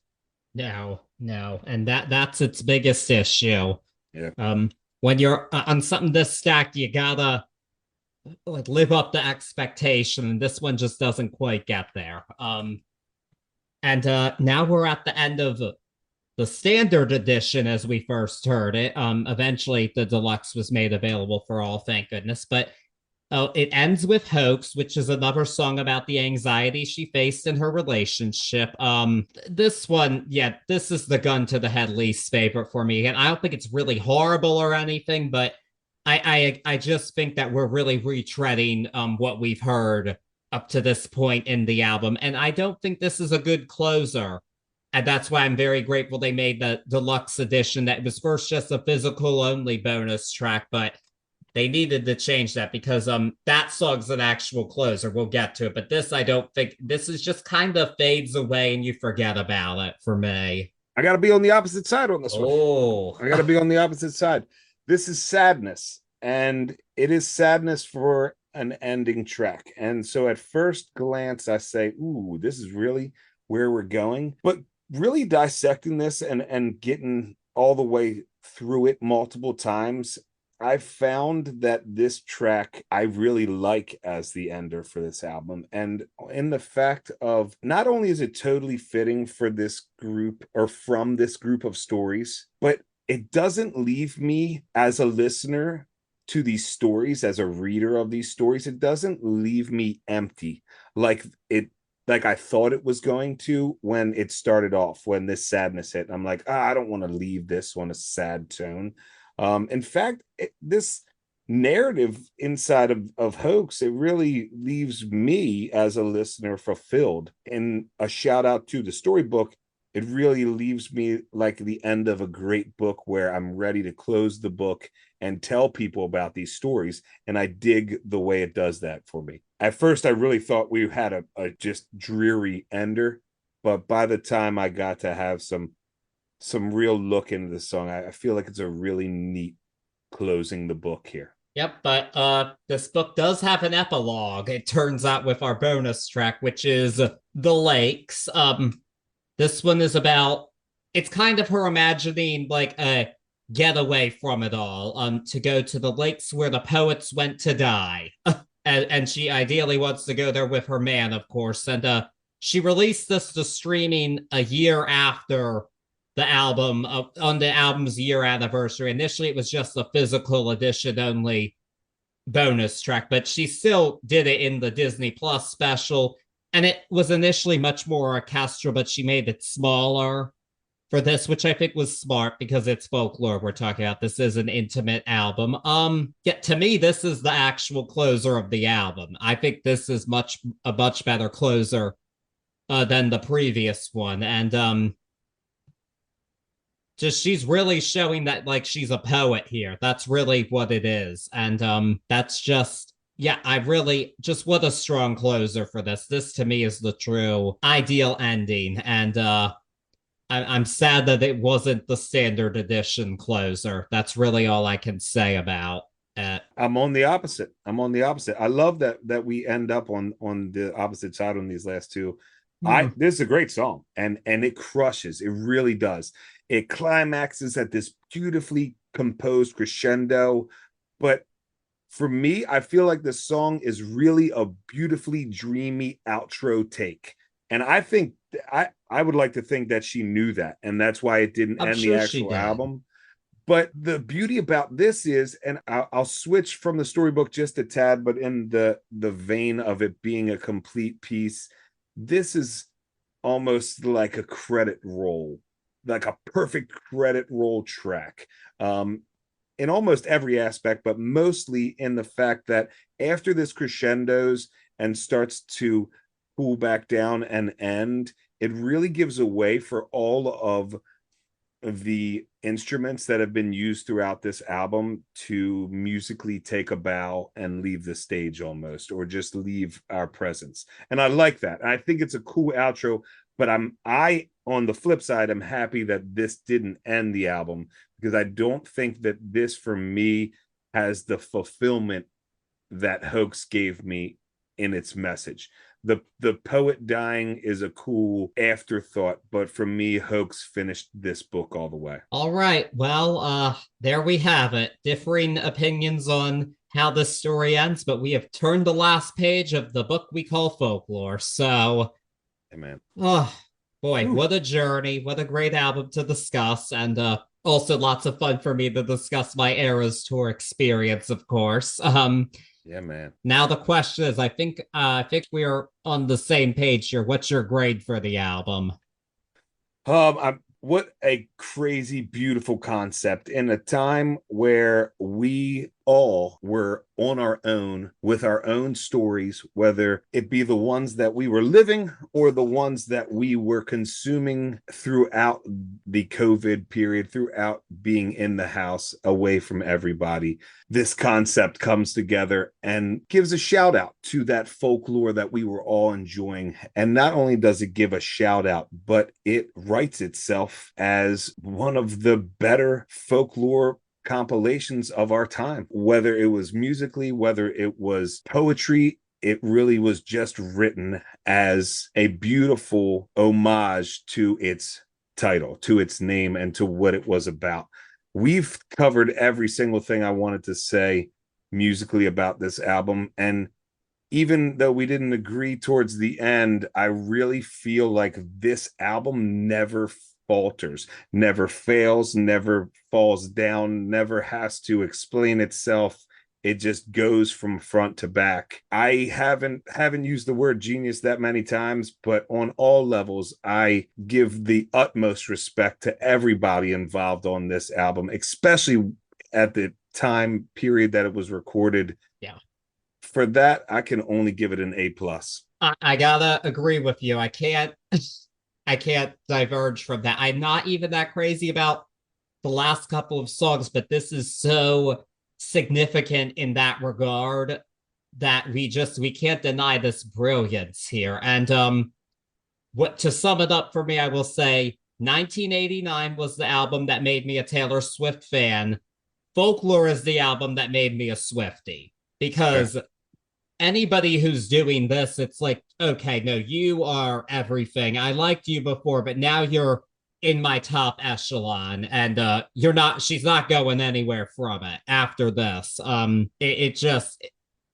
No, and that's its biggest issue. Yeah. When you're on something this stacked, you gotta like live up to expectation, and this one just doesn't quite get there. And now we're at the end of the standard edition as we first heard it. Eventually the deluxe was made available for all, thank goodness. But it ends with Hoax, which is another song about the anxiety she faced in her relationship. This one, yeah, this is the gun to the head least favorite for me. And I don't think it's really horrible or anything, but I just think that we're really retreading what we've heard up to this point in the album. And I don't think this is a good closer. And that's why I'm very grateful they made the deluxe edition that was first just a physical only bonus track, but they needed to change that because that song's an actual closer. We'll get to it. But this, I don't think, this is just kind of fades away and you forget about it for me. I got to be on the opposite side on this one. I got to be on the opposite side. This is sadness, and it is sadness for an ending track. And so at first glance, I say, ooh, this is really where we're going. But really dissecting this and getting all the way through it multiple times, I found that this track I really like as the ender for this album. And in the fact of not only is it totally fitting for this group or from this group of stories, but it doesn't leave me as a listener to these stories, as a reader of these stories, it doesn't leave me empty like I thought it was going to when it started off, when this sadness hit. I'm like, I don't want to leave this on a sad tone. In fact, this narrative inside of Hoax, it really leaves me as a listener fulfilled. And a shout out to the storybook, it really leaves me like the end of a great book where I'm ready to close the book and tell people about these stories. And I dig the way it does that for me. At first, I really thought we had a just dreary ender, but by the time I got to have some real look into the song, I feel like it's a really neat closing the book here. Yep, but this book does have an epilogue, it turns out, with our bonus track, which is The Lakes. This one is about, it's kind of her imagining like a getaway from it all, to go to the lakes where the poets went to die. And she ideally wants to go there with her man, of course. And she released this to streaming a year after the album, on the album's year anniversary. Initially, it was just a physical edition only bonus track, but she still did it in the Disney Plus special. And it was initially much more orchestral, but she made it smaller for this, which I think was smart because it's folklore we're talking about. This is an intimate album. Yeah, to me, this is the actual closer of the album. I think this is a much better closer than the previous one. And just she's really showing that like she's a poet here. That's really what it is. And that's just yeah, I really just what a strong closer for this. This to me is the true ideal ending. And I'm sad that it wasn't the standard edition closer. That's really all I can say about it. I'm on the opposite. I'm on the opposite. I love that we end up on the opposite side on these last two. Hmm. This is a great song, and it crushes. It really does. It climaxes at this beautifully composed crescendo, but for me, I feel like the song is really a beautifully dreamy outro take. And I think I would like to think that she knew that, and that's why it didn't I'm end the sure she actual did. album. But the beauty about this is, and I'll switch from the storybook just a tad, but in the vein of it being a complete piece, this is almost like a credit roll, like a perfect credit roll track. In almost every aspect, but mostly in the fact that after this crescendos and starts to cool back down and end, it really gives a way for all of the instruments that have been used throughout this album to musically take a bow and leave the stage almost, or just leave our presence. And I like that. I think it's a cool outro, but I on the flip side, I'm happy that this didn't end the album, because I don't think that this for me has the fulfillment that Hoax gave me in its message. The poet dying is a cool afterthought, but for me, Hoax finished this book all the way. All right. Well, there we have it. Differing opinions on how this story ends, but we have turned the last page of the book we call Folklore. So, Hey, man. oh boy, Ooh. what a journey. What a great album to discuss. And also lots of fun for me to discuss my Eras Tour experience, of course. Yeah, man. Now the question is, I think we are on the same page here. What's your grade for the album? What a crazy, beautiful concept in a time where we all were on our own with our own stories, whether it be the ones that we were living or the ones that we were consuming throughout the COVID period, throughout being in the house away from everybody. This concept comes together and gives a shout out to that folklore that we were all enjoying. And not only does it give a shout out, but it writes itself as one of the better folklore compilations of our time, whether it was musically, whether it was poetry. It really was just written as a beautiful homage to its title, to its name, and to what it was about. We've covered every single thing I wanted to say musically about this album, and even though we didn't agree towards the end, I really feel like this album never falters, never fails, never falls down, never has to explain itself. It just goes from front to back. I haven't used the word genius that many times, but on all levels, I give the utmost respect to everybody involved on this album, especially at the time period that it was recorded. Yeah. For that, I can only give it an A plus. I gotta agree with you. I can't diverge from that. I'm not even that crazy about the last couple of songs, but this is so significant in that regard that we can't deny this brilliance here. And what to sum it up for me, I will say 1989 was the album that made me a Taylor Swift fan. Folklore is the album that made me a Swiftie, because anybody who's doing this, it's like, okay, no, you are everything. I liked you before, but now you're in my top echelon, and she's not going anywhere from it after this. It just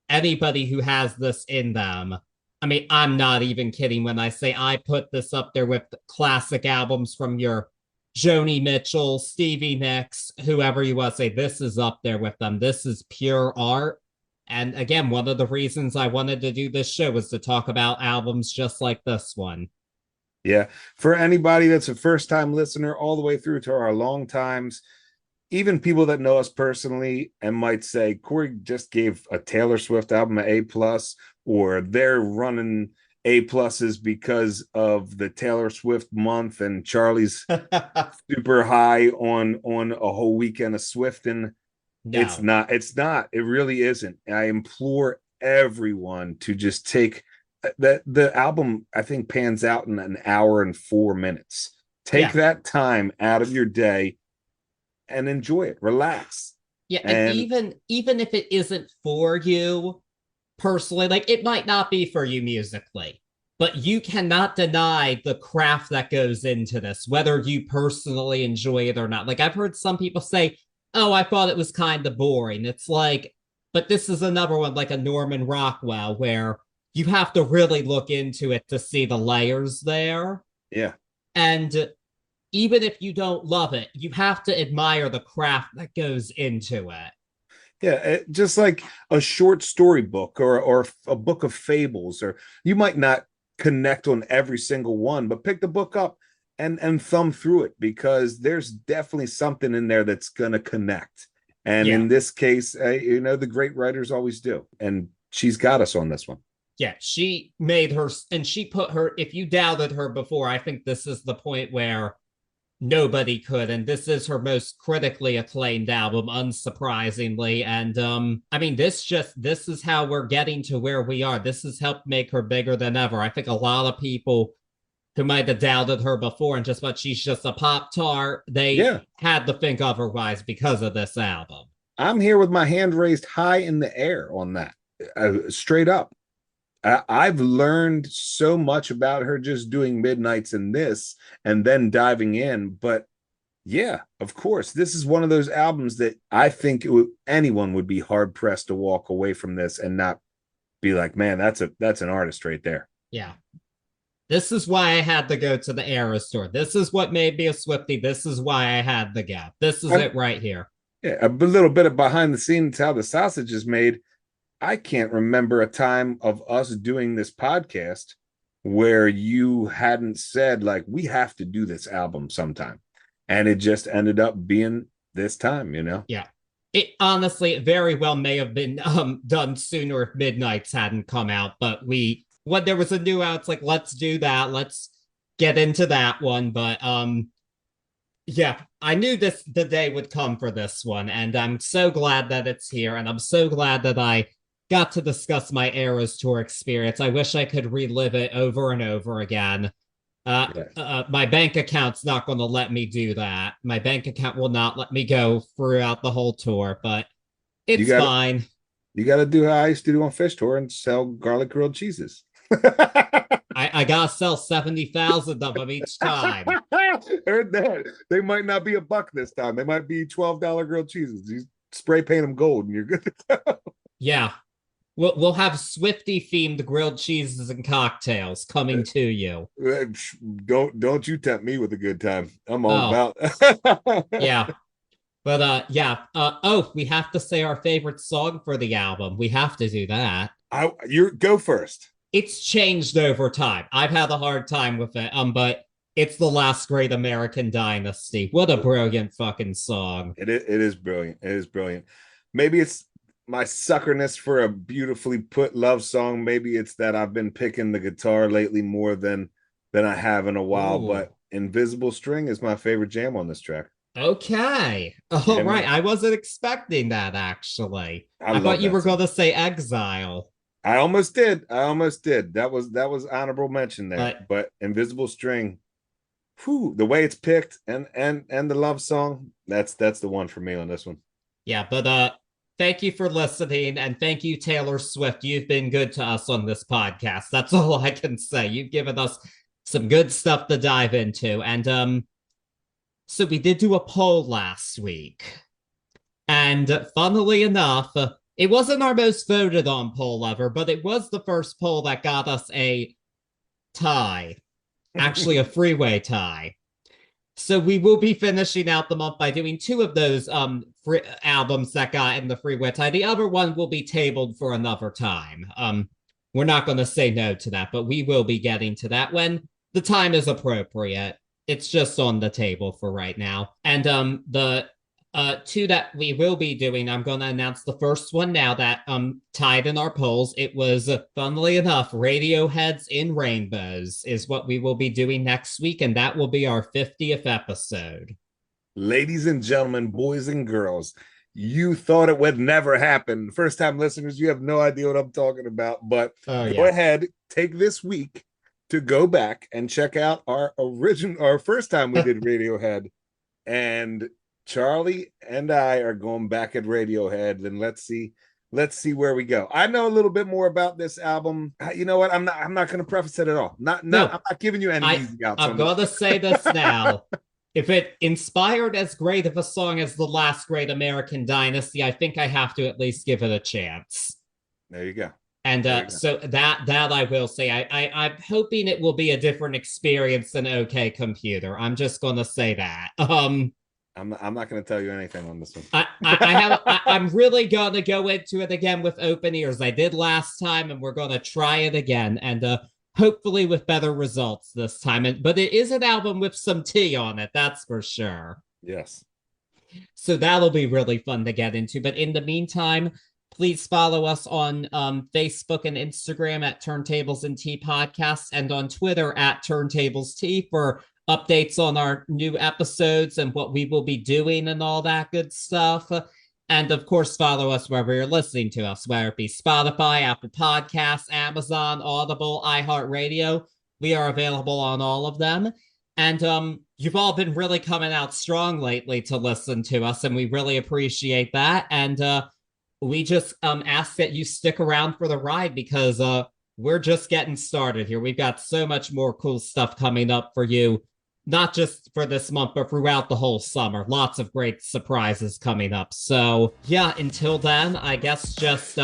anybody who has this in them. I mean, I'm not even kidding when I say I put this up there with classic albums from your Joni Mitchell, Stevie Nicks, whoever you want to say. This is up there with them. This is pure art. And again, one of the reasons I wanted to do this show was to talk about albums just like this one. Yeah. For anybody that's a first time listener, all the way through to our long times, even people that know us personally and might say Corey just gave a Taylor Swift album an A plus, or they're running A pluses because of the Taylor Swift month and Charlie's super high on a whole weekend of Swifting. It's No. not. It's not. It really isn't. I implore everyone to just take that. The album, I think, pans out in an hour and 4 minutes. Take Yeah. that time out of your day and enjoy it. Relax. Yeah, and And even if it isn't for you personally, like it might not be for you musically, but you cannot deny the craft that goes into this, whether you personally enjoy it or not. Like I've heard some people say, "Oh, I thought it was kind of boring." It's like, but this is another one like a Norman Rockwell where you have to really look into it to see the layers there. yeah, And even if you don't love it, you have to admire the craft that goes into it. yeah, just like a short story book or a book of fables, or you might not connect on every single one, but pick the book up and thumb through it because there's definitely something in there that's gonna connect. And Yeah. in this case, the great writers always do, and she's got us on this one. Yeah, she made her, and she put her, if you doubted her before, I think this is the point where nobody could, and this is her most critically acclaimed album, unsurprisingly. And I mean, this is how we're getting to where we are. This has helped make her bigger than ever. I think a lot of people who might have doubted her before and just thought she's just a pop tart, they Yeah, had to think otherwise because of this album. I'm here with my hand raised high in the air on that, straight up. I've learned so much about her just doing Midnights in this and then diving in. But yeah, of course, this is one of those albums that I think anyone would be hard pressed to walk away from this and not be like, man, that's an artist right there. Yeah. This is why I had to go to the Eras tour. This is what made me a Swiftie. This is why I had the gap. This is it right here. Yeah, a little bit of behind the scenes how the sausage is made. I can't remember a time of us doing this podcast where you hadn't said, like, we have to do this album sometime. And it just ended up being this time, Yeah. It honestly very well may have been done sooner if Midnights hadn't come out, but when there was a new out, it's like, let's do that. Let's get into that one. But yeah, I knew the day would come for this one, and I'm so glad that it's here, and I'm so glad that I got to discuss my Eras tour experience. I wish I could relive it over and over again. My bank account's not going to let me do that. My bank account will not let me go throughout the whole tour, but it's fine. You got to do how I used to do on Fish Tour and sell garlic grilled cheeses. I gotta sell 70,000 of them each time. Heard that. They might not be $1 this time. They might be $12 grilled cheeses. You spray paint them gold and you're good to go. Yeah. We'll have Swiftie themed grilled cheeses and cocktails coming to you. Don't you tempt me with a good time. I'm all about. Yeah. But we have to say our favorite song for the album. We have to do that. You go first. It's changed over time. I've had a hard time with it. But it's The Last Great American Dynasty. What a brilliant fucking song. It is brilliant. It is brilliant. Maybe it's my suckerness for a beautifully put love song. Maybe it's that I've been picking the guitar lately more than I have in a while. Ooh. But Invisible String is my favorite jam on this track. Okay. Oh, yeah, right. I wasn't expecting that, actually. I thought you were going to say Exile. I almost did. That was honorable mention there. But Invisible String, the way it's picked and the love song, that's the one for me on this one. Yeah, but thank you for listening, and thank you, Taylor Swift. You've been good to us on this podcast. That's all I can say. You've given us some good stuff to dive into. And so we did do a poll last week. And funnily enough, it wasn't our most voted on poll ever, but it was the first poll that got us a tie. Actually, a freeway tie. So we will be finishing out the month by doing 2 of those albums that got in the freeway tie. The other one will be tabled for another time. We're not going to say no to that, but we will be getting to that when the time is appropriate. It's just on the table for right now. And the two that we will be doing. I'm going to announce the first one now that tied in our polls. It was, funnily enough, Radiohead's In Rainbows is what we will be doing next week, and that will be our 50th episode. Ladies and gentlemen, boys and girls, you thought it would never happen. First time listeners, you have no idea what I'm talking about, but go ahead, take this week to go back and check out our first time we did Radiohead. And Charlie and I are going back at Radiohead, and let's see where we go. I know a little bit more about this album. You know what? I'm not going to preface it at all. I'm not giving you any easy outs. I'm going to say this now. If it inspired as great of a song as The Last Great American Dynasty, I think I have to at least give it a chance. There you go. And so that I will say, I'm hoping it will be a different experience than OK Computer. I'm just going to say that. I'm not going to tell you anything on this one. I'm really going to go into it again with open ears. I did last time, and we're going to try it again. And hopefully with better results this time. But it is an album with some tea on it, that's for sure. Yes. So that'll be really fun to get into. But in the meantime, please follow us on Facebook and Instagram at Turntables and Tea Podcasts, and on Twitter at Turntables Tea for updates on our new episodes and what we will be doing and all that good stuff. And of course, follow us wherever you're listening to us, whether it be Spotify, Apple Podcasts, Amazon, Audible, iHeartRadio. We are available on all of them. And you've all been really coming out strong lately to listen to us, and we really appreciate that. And we just ask that you stick around for the ride, because we're just getting started here. We've got so much more cool stuff coming up for you. Not just for this month, but throughout the whole summer. Lots of great surprises coming up. So yeah, until then, I guess just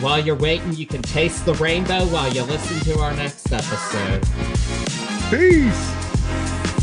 while you're waiting, you can taste the rainbow while you listen to our next episode. Peace.